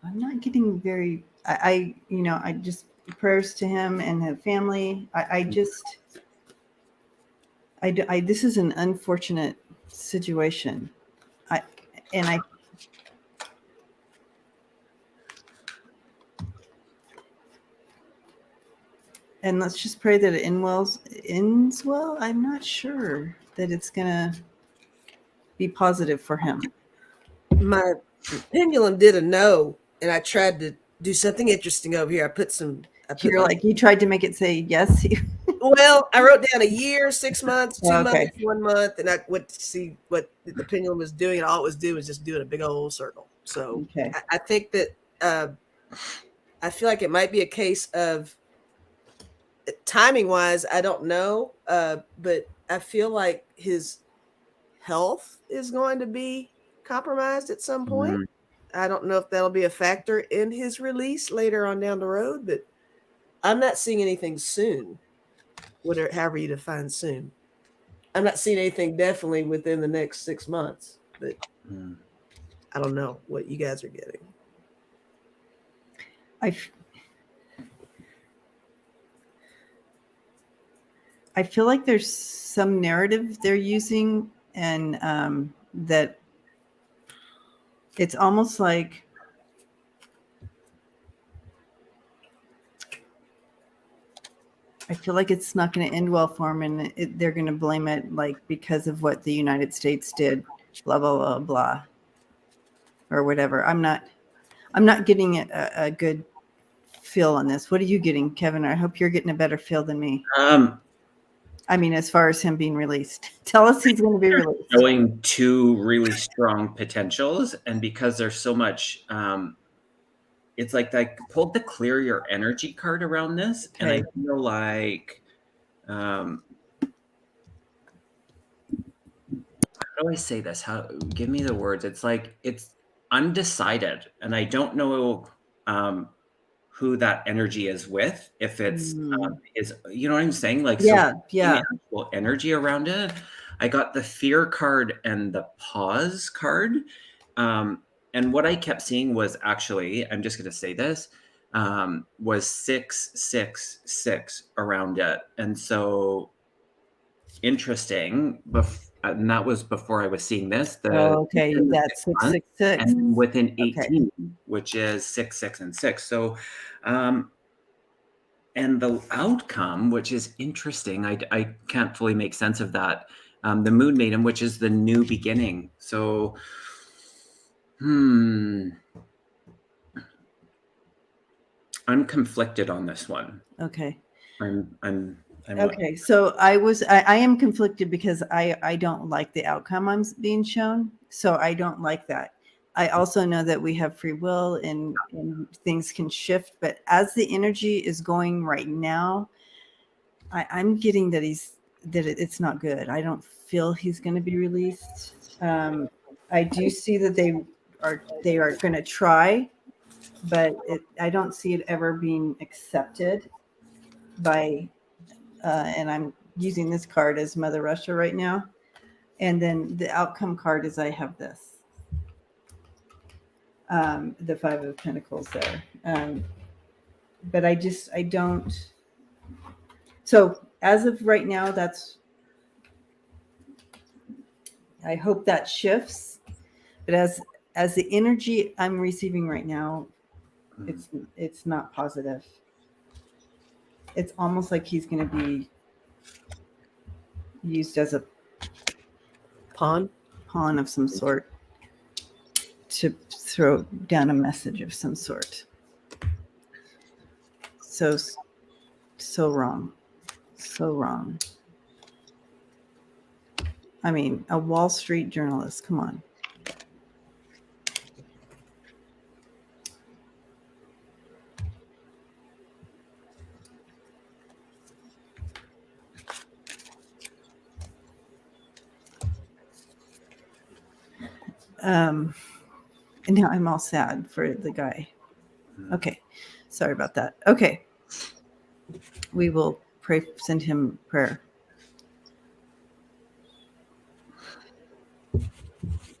I'm not getting very. I just prayers to him and his family. This is an unfortunate situation. And let's just pray that it ends well. I'm not sure that it's gonna be positive for him. My pendulum did a no, and I tried to do something interesting over here. You tried to make it say yes. Well, I wrote down a year, 6 months, 2 Okay. months, 1 month, and I went to see what the pendulum was doing. And all it was doing was just doing a big old circle. So okay. I think that I feel like it might be a case of timing wise, I don't know, but I feel like his health is going to be compromised at some point. I don't know if that'll be a factor in his release later on down the road, but I'm not seeing anything soon. However you define soon. I'm not seeing anything definitely within the next 6 months, but I don't know what you guys are getting. I feel like there's some narrative they're using, and that it's almost like I feel like it's not going to end well for them, and they're going to blame it like because of what the United States did, blah blah blah blah, or whatever. I'm not getting a good feel on this. What are you getting, Kevin? I hope you're getting a better feel than me. I mean, as far as him being released, tell us he's going to be released. Showing two really strong potentials, and because there's so much, it's like I pulled the clear your energy card around this, and I feel like, how do I say this? Give me the words. It's like it's undecided, and I don't know who that energy is with. If it's is, you know what I'm saying? Like, actual energy around it. I got the fear card and the pause card. And what I kept seeing was actually, I'm just going to say this, was 666 around it. And so interesting. And that was before I was seeing this. That's 666. And within 18, which is 6, 6, and 6. So, and the outcome, which is interesting, I can't fully make sense of that. The Moon Maiden, which is the new beginning. So, I'm conflicted on this one. Okay. I'm Okay, so I am conflicted because I don't like the outcome I'm being shown. So I don't like that. I also know that we have free will and things can shift, but as the energy is going right now, I'm getting that it's not good. I don't feel he's going to be released. I do see that they are going to try, but I don't see it ever being accepted by. And I'm using this card as Mother Russia right now. And then the outcome card is I have this, the Five of Pentacles there. But I don't. So as of right now, I hope that shifts. But as the energy I'm receiving right now, it's not positive. It's almost like he's going to be used as a pawn of some sort to throw down a message of some sort. So wrong. So wrong. I mean, a Wall Street journalist. Come on. And now I'm all sad for the guy. Okay. Sorry about that. Okay. We will send him prayer.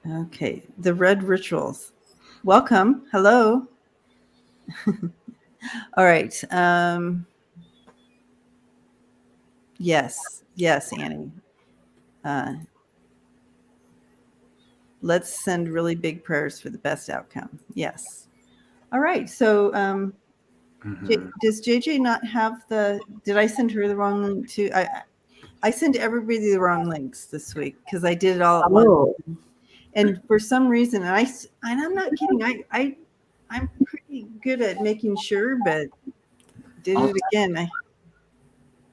Okay. The red rituals. Welcome. Hello. All right. Yes, Annie. Let's send really big prayers for the best outcome. Yes. All right. So does JJ not have did I send her the wrong link too? I sent everybody the wrong links this week because I did it all at once. And for some reason, and I'm not kidding, I'm pretty good at making sure, but did it again.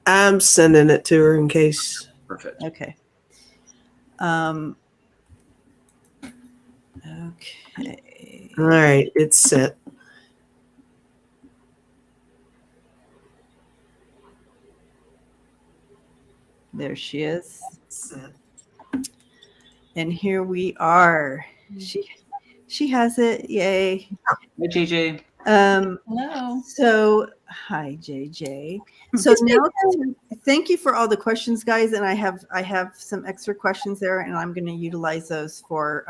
I'm sending it to her in case. Perfect. Okay. Okay. All right, it's set. There she is. Set. And here we are. She has it. Yay. Hi, JJ. Hello. So, hi, JJ. So now, thank you for all the questions, guys. And I have some extra questions there, and I'm going to utilize those for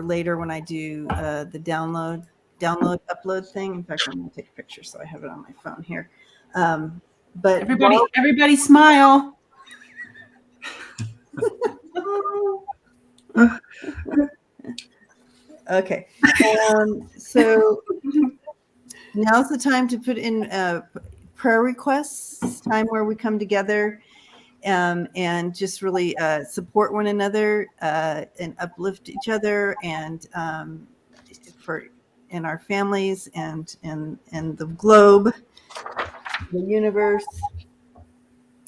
later when I do the download upload thing. In fact, I'm going to take a picture so I have it on my phone here. But everybody smile. Okay. So now's the time to put in prayer requests, time where we come together and just really support one another and uplift each other and in our families and in the globe, the universe,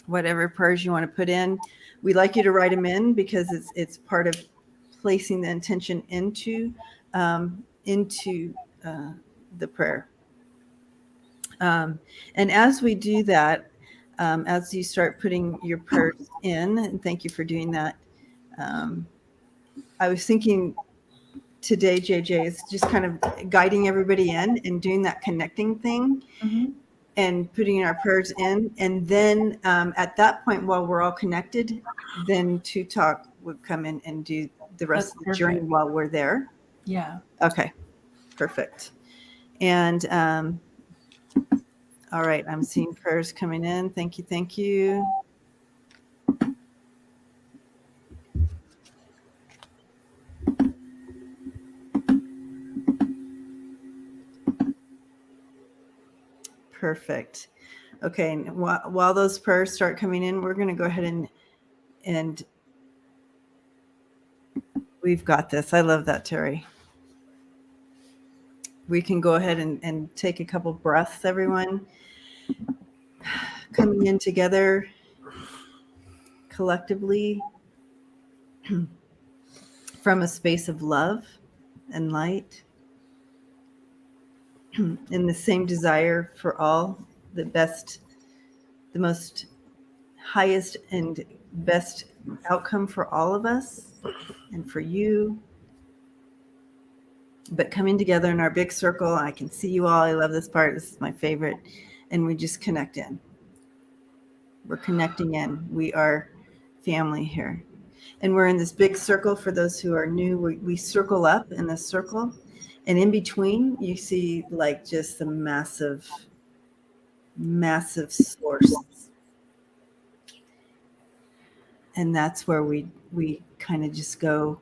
whatever prayers you want to put in. We'd like you to write them in because it's part of placing the intention into the prayer. And as we do that, as you start putting your prayers in, and thank you for doing that, I was thinking today, JJ, is just kind of guiding everybody in and doing that connecting thing. Mm-hmm. And putting our prayers in. And then at that point, while we're all connected, then To Talk would come in and do the rest of the journey while we're there. Yeah. Okay. Perfect. And all right, I'm seeing prayers coming in. Thank you. Thank you. Perfect. Okay, and while those prayers start coming in, we're going to go ahead and we've got this. I love that, Terry. We can go ahead and take a couple breaths, everyone. coming in together collectively from a space of love and light, in the same desire for all, the best, the most highest and best outcome for all of us and for you. But coming together in our big circle, I can see you all. I love this part. This is my favorite. And we just connect in. We're connecting in. We are family here. And we're in this big circle. For those who are new, we circle up in this circle. And in between, you see like just the massive, massive source. And that's where we kind of just go,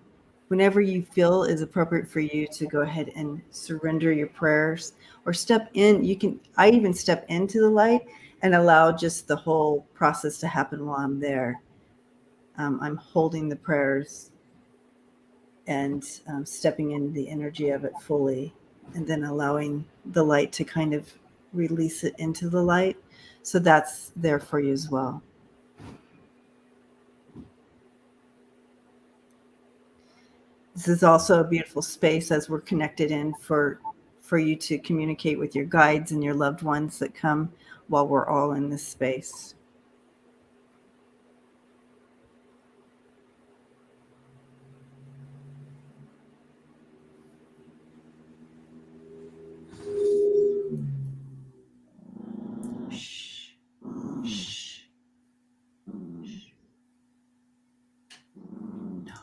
whenever you feel is appropriate for you to go ahead and surrender your prayers or step in. I even step into the light and allow just the whole process to happen while I'm there. I'm holding the prayers and stepping into the energy of it fully, and then allowing the light to kind of release it into the light. So that's there for you as well. This is also a beautiful space as we're connected in for you to communicate with your guides and your loved ones that come while we're all in this space. Shh. Shh. No.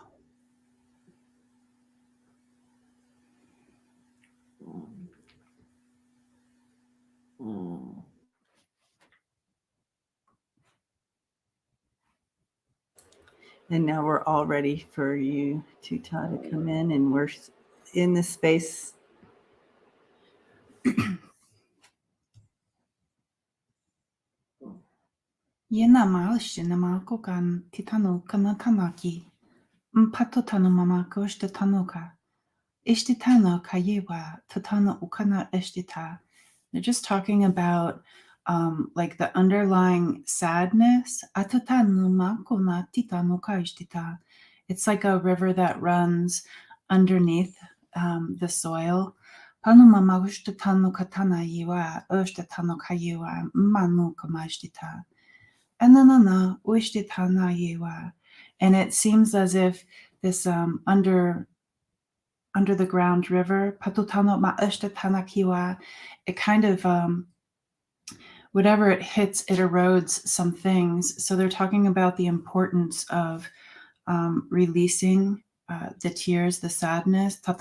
And now we're all ready for you, Tuta, to come in, and we're in this space. Yena malish na malkokan titano kanatanaki. Mpatotano mama koshta tanoka. Ishtitano kayewa tatano ukana ishtita. They're just talking about like the underlying sadness. Atatano makona titano kaishtita. It's like a river that runs underneath the soil. Panuma magushtatano katana yiwa, ushtatano kayewa, manu kamashtita. And it seems as if this under the ground river, it kind of whatever it hits, it erodes some things. So they're talking about the importance of releasing the tears, the sadness. So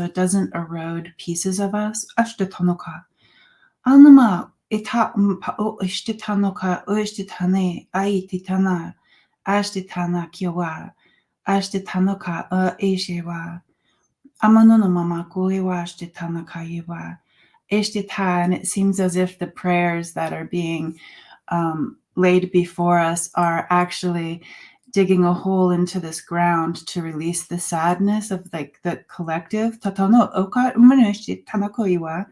it doesn't erode pieces of us. Anuma ita o ishtitanoka ishtitane aititana ashtitana kiwa ashtitanoka eshewa amanono mama kuiwa ashtitanaka yiwa ishtita. And it seems as if the prayers that are being laid before us are actually digging a hole into this ground to release the sadness of like the collective. Tatano oka umanishtitanako yiwa.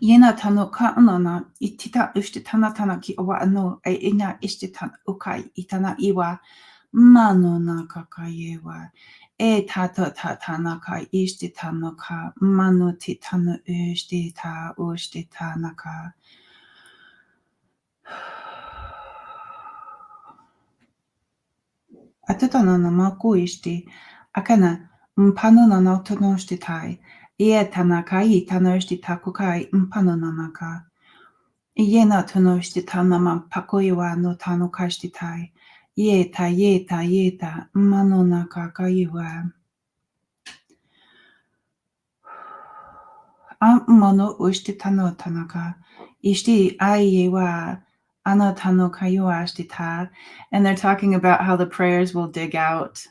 Yena tano ka anana itita ushtitana tana ki awa ano ay ina ishtitan ukai itana iwa mano na kakayewa e tata tana ka ishtitana ka mano titana ushtitana ka. Atatana na maku ishti akana mpano na nautono shtitai. Ie tanakai tanushti kukai mpano nanaka. Iena tunushti tanama pakoiwa no tano kashtitai. Yeta mano naka kaiwa. Mano ushti tano tanaka. Ishti ayewa anatano kaiwa ashtita. And they're talking about how the prayers will dig out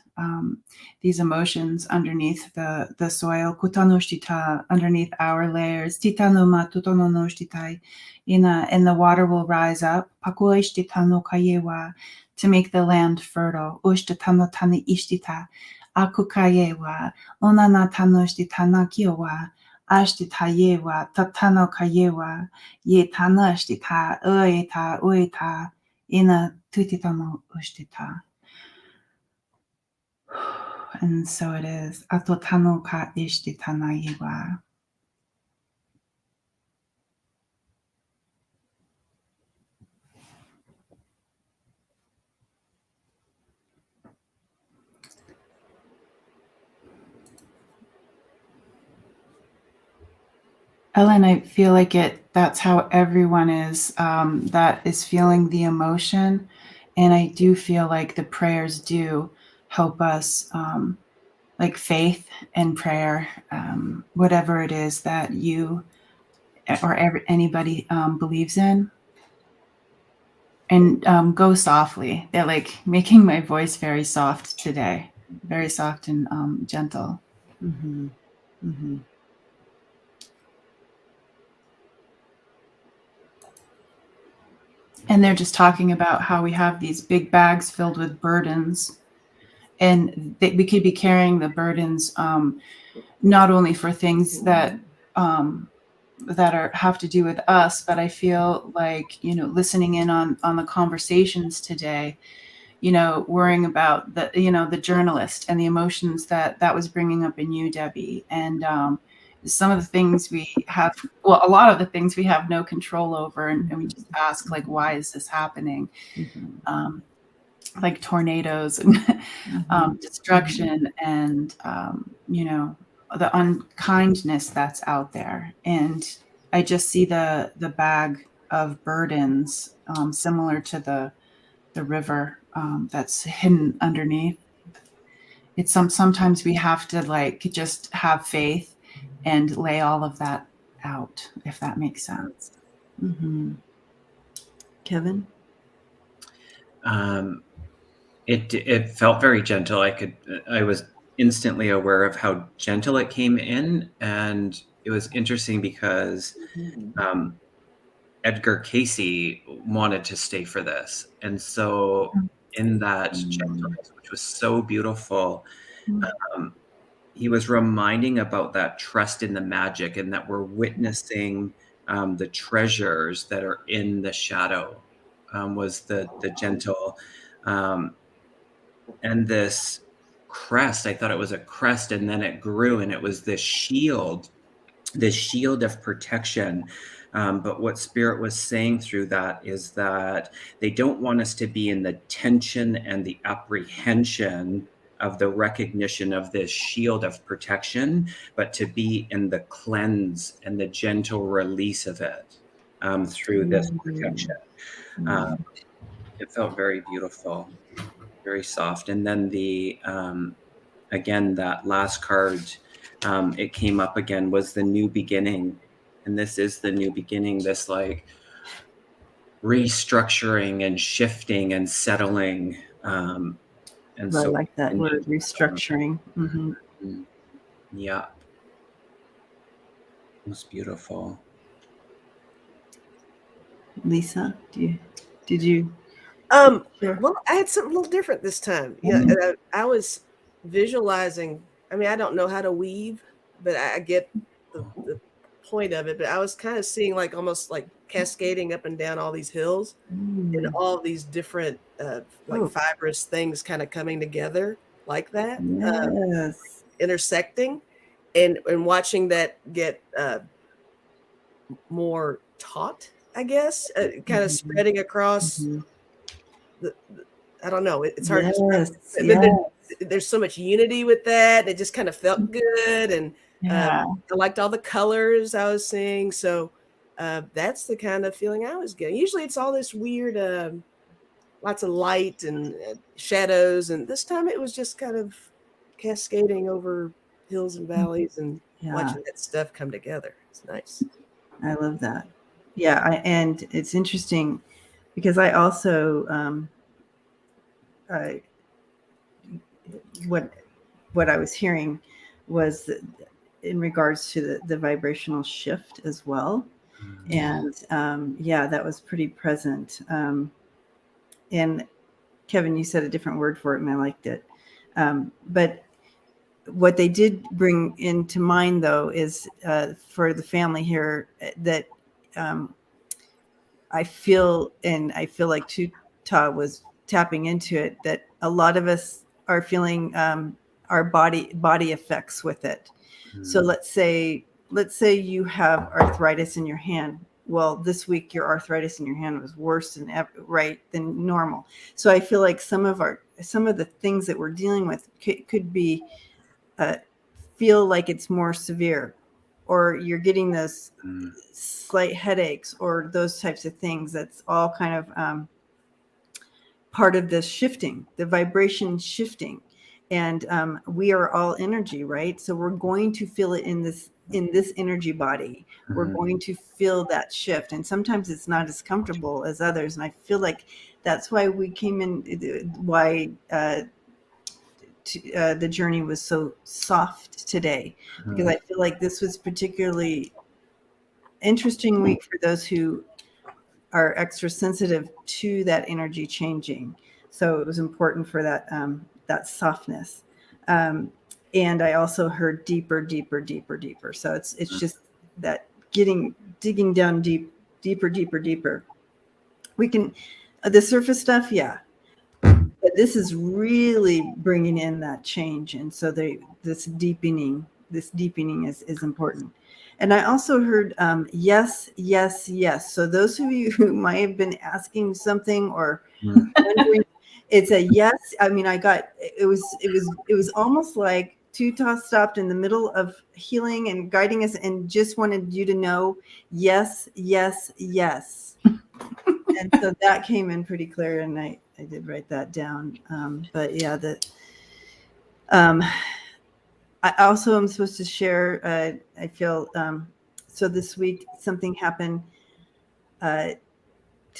these emotions underneath the soil, kutanoshtita, underneath our layers, titanoma tutononoshtitai, and the water will rise up, pakuishtitano kayewa, to make the land fertile, ushtatano tani ishtita, akukayewa, onanatanoshtitana kiowa, Ashtita yewa, tatano kayewa, ye tana ashtita, ueta, ueta, ina tutitano ushtita. And so it is. Atotano ka ishtitana yewa. Ellen, I feel like that's how everyone is, that is feeling the emotion. And I do feel like the prayers do help us, like faith and prayer, whatever it is that you or anybody believes in. And go softly. They're like making my voice very soft today, very soft and gentle. Mm-hmm. Mm-hmm. And they're just talking about how we have these big bags filled with burdens, and we could be carrying the burdens not only for things that have to do with us, but I feel like, listening in on the conversations today, worrying about the journalist and the emotions that was bringing up in you, Debbie, and some of the things we have, a lot of the things we have no control over, and we just ask, like, why is this happening? Mm-hmm. Like tornadoes and Mm-hmm. destruction and the unkindness that's out there. And I just see the bag of burdens, similar to the river, that's hidden underneath. It's sometimes we have to like just have faith and lay all of that out, if that makes sense. Mm-hmm. Kevin? It felt very gentle. I was instantly aware of how gentle it came in, and it was interesting because Edgar Casey wanted to stay for this, and so in that gentleness, which was so beautiful, he was reminding about that trust in the magic, and that we're witnessing the treasures that are in the shadow. Was the gentle. And this crest, I thought it was a crest, and then it grew, and it was this shield of protection. But what Spirit was saying through that is that they don't want us to be in the tension and the apprehension of the recognition of this shield of protection, but to be in the cleanse and the gentle release of it through this protection. It felt very beautiful, very soft. And then again, that last card, it came up again, was the new beginning. And this is the new beginning, this like restructuring and shifting and settling. And I so like that word, restructuring. Mm-hmm. Yeah. It was beautiful. Lisa, did you? Sure. Well, I had something a little different this time. Yeah, I was visualizing. I mean, I don't know how to weave, but I get the point of it. But I was kind of seeing like almost like cascading up and down all these hills, and all these different fibrous things kind of coming together like that, Yes. intersecting, and watching that get more taut, I guess, kind of spreading across. I don't know. It's hard to describe. But there's so much unity with that. It just kind of felt good, and I liked all the colors I was seeing. So that's the kind of feeling I was getting. Usually, it's all this weird, lots of light and shadows, and this time it was just kind of cascading over hills and valleys, and watching that stuff come together. It's nice. I love that. Yeah, and it's interesting because I also what I was hearing was in regards to the vibrational shift as well. And that was pretty present. And Kevin, you said a different word for it, and I liked it. But what they did bring into mind, though, is for the family here that I feel like Tuta was tapping into it, that a lot of us are feeling our body effects with it. So let's say you have arthritis in your hand. Well, this week your arthritis in your hand was worse than than normal. So I feel like some of the things that we're dealing with could be feel like it's more severe, or you're getting those slight headaches or those types of things. That's all kind of part of this shifting, the vibration shifting. And we are all energy, right? So we're going to feel it in this energy body. We're going to feel that shift. And sometimes it's not as comfortable as others. And I feel like that's why we came in, why the journey was so soft today, because I feel like this was particularly interesting week for those who are extra sensitive to that energy changing. So it was important for that that softness. And I also heard deeper. So it's just that digging down deeper. We can the surface stuff, yeah. But this is really bringing in that change, and so this deepening is important. And I also heard yes. So those of you who might have been asking something or wondering, it's a yes. I mean, it was almost like Tuta stopped in the middle of healing and guiding us and just wanted you to know yes. And so that came in pretty clear, and I did write that down. But yeah, I also am supposed to share. I feel so this week something happened to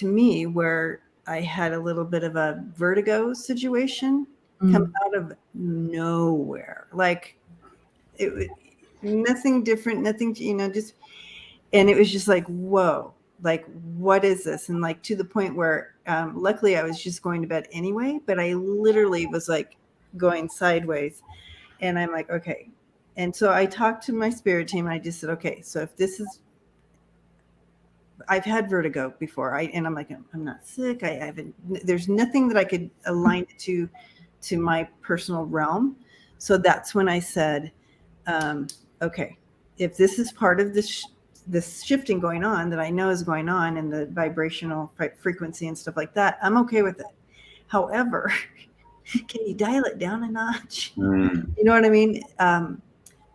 me where I had a little bit of a vertigo situation come out of nowhere. Like nothing different, nothing, just, and it was just like, whoa. Like, what is this? And like to the point where luckily I was just going to bed anyway, but I literally was like going sideways, and I'm like, okay. And so I talked to my spirit team, and I just said, okay, so if this is, I've had vertigo before, and I'm like, I'm not sick. I haven't, there's nothing that I could align it to my personal realm. So that's when I said, okay, if this is part of this shifting going on that I know is going on in the vibrational frequency and stuff like that, I'm okay with it. However, can you dial it down a notch? You know what I mean? And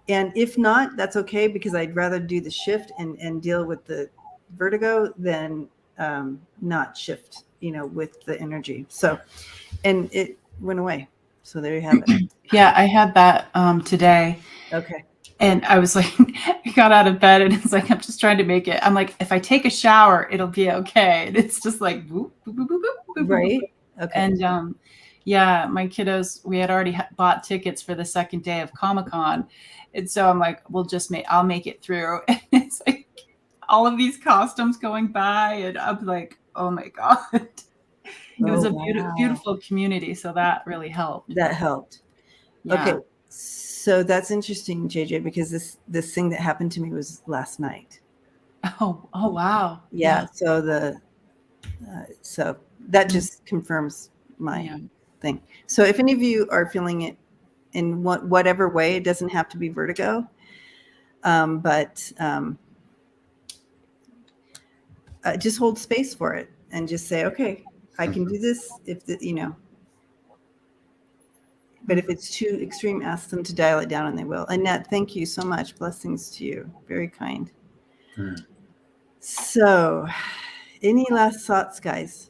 if not, that's okay, because I'd rather do the shift and deal with the vertigo than not shift, with the energy. So, and it went away. So there you have it. Yeah, I had that today. Okay. And I was like, I got out of bed and it's like, I'm just trying to make it. I'm like, if I take a shower, it'll be okay. And it's just like, boop, boop, boop, boop, boop, right. Boop. Okay. And yeah, my kiddos, we had already bought tickets for the second day of Comic-Con. And so I'm like, I'll make it through. And it's like all of these costumes going by. And I'm like, oh my God. It was a beautiful community. So that really helped. That helped. Yeah. Okay. So that's interesting, JJ, because this thing that happened to me was last night. Oh wow. Yeah. So so that just confirms my thing. So if any of you are feeling it in whatever way, it doesn't have to be vertigo, but just hold space for it and just say, okay, I can do this. But if it's too extreme, ask them to dial it down, and they will. Annette, thank you so much. Blessings to you. Very kind. So, any last thoughts, guys?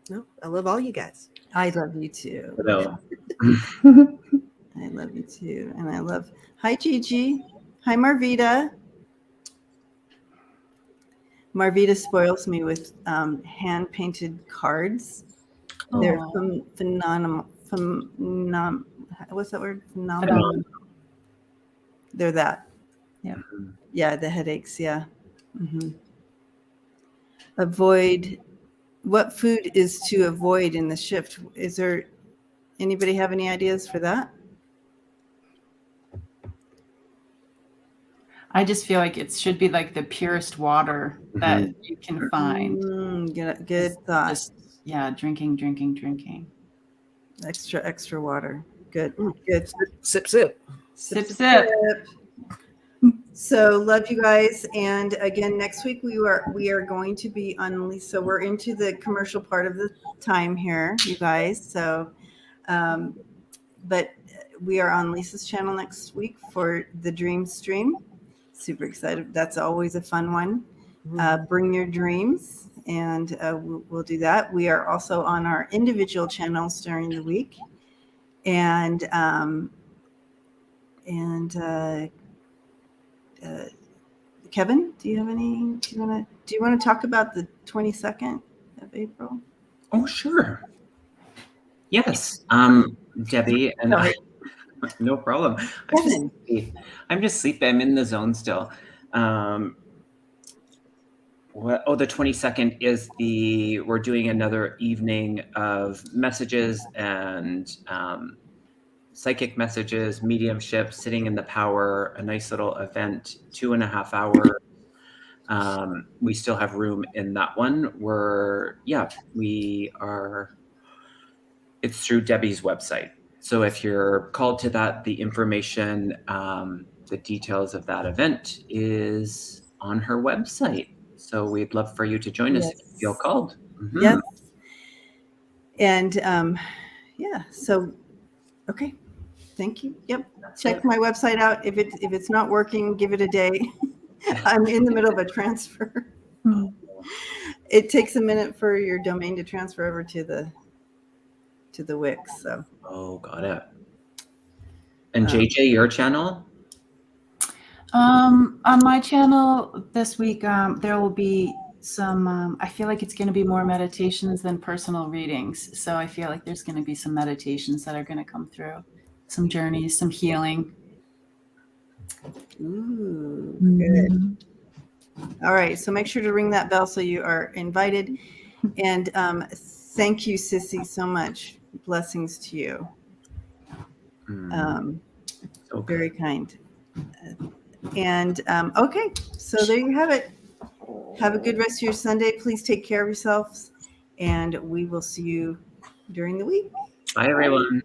No, I love all you guys. I love you too. Hello. I love you too. And I love, hi, Gigi. Hi, Marvita. Marvita spoils me with hand-painted cards. They're phenomenal. What's that word? Phenomenal. They're that. Yeah. Yeah, the headaches. Yeah. Mm-hmm. Avoid. What food is to avoid in the shift? Is there Anybody have any ideas for that? I just feel like it should be like the purest water that you can find. Good thought. Just, yeah, drinking. Extra water. Good. Good. Sip. Sip. So love you guys. And again, next week we are going to be on Lisa. So we're into the commercial part of the time here, you guys. So, but we are on Lisa's channel next week for the Dream Stream. Super excited. That's always a fun one. Bring your dreams, and we'll do that. We are also on our individual channels during the week, and Kevin, do you want to talk about the 22nd of April? Oh, sure. Yes. Debbie and I, no problem. I'm just sleepy. I'm in the zone still. The 22nd is we're doing another evening of messages and psychic messages, mediumship, sitting in the power, a nice little event, 2.5 hours. We still have room in that one. It's through Debbie's website. So if you're called to that, the information, the details of that event is on her website. So we'd love for you to join us if you feel called. Mm-hmm. Yes. And so, okay. Thank you. Yep. Check my website out. If it's not working, give it a day. I'm in the middle of a transfer. It takes a minute for your domain to transfer over to the Wix. So. Oh, got it. And JJ, your channel? On my channel this week, there will be some. I feel like it's going to be more meditations than personal readings. So I feel like there's going to be some meditations that are going to come through, some journeys, some healing. Ooh, good. All right. So make sure to ring that bell so you are invited. And thank you, Sissy, so much. Blessings to you. Very kind. And okay, so there you have it. Have a good rest of your Sunday. Please take care of yourselves, and we will see you during the week. Bye, everyone.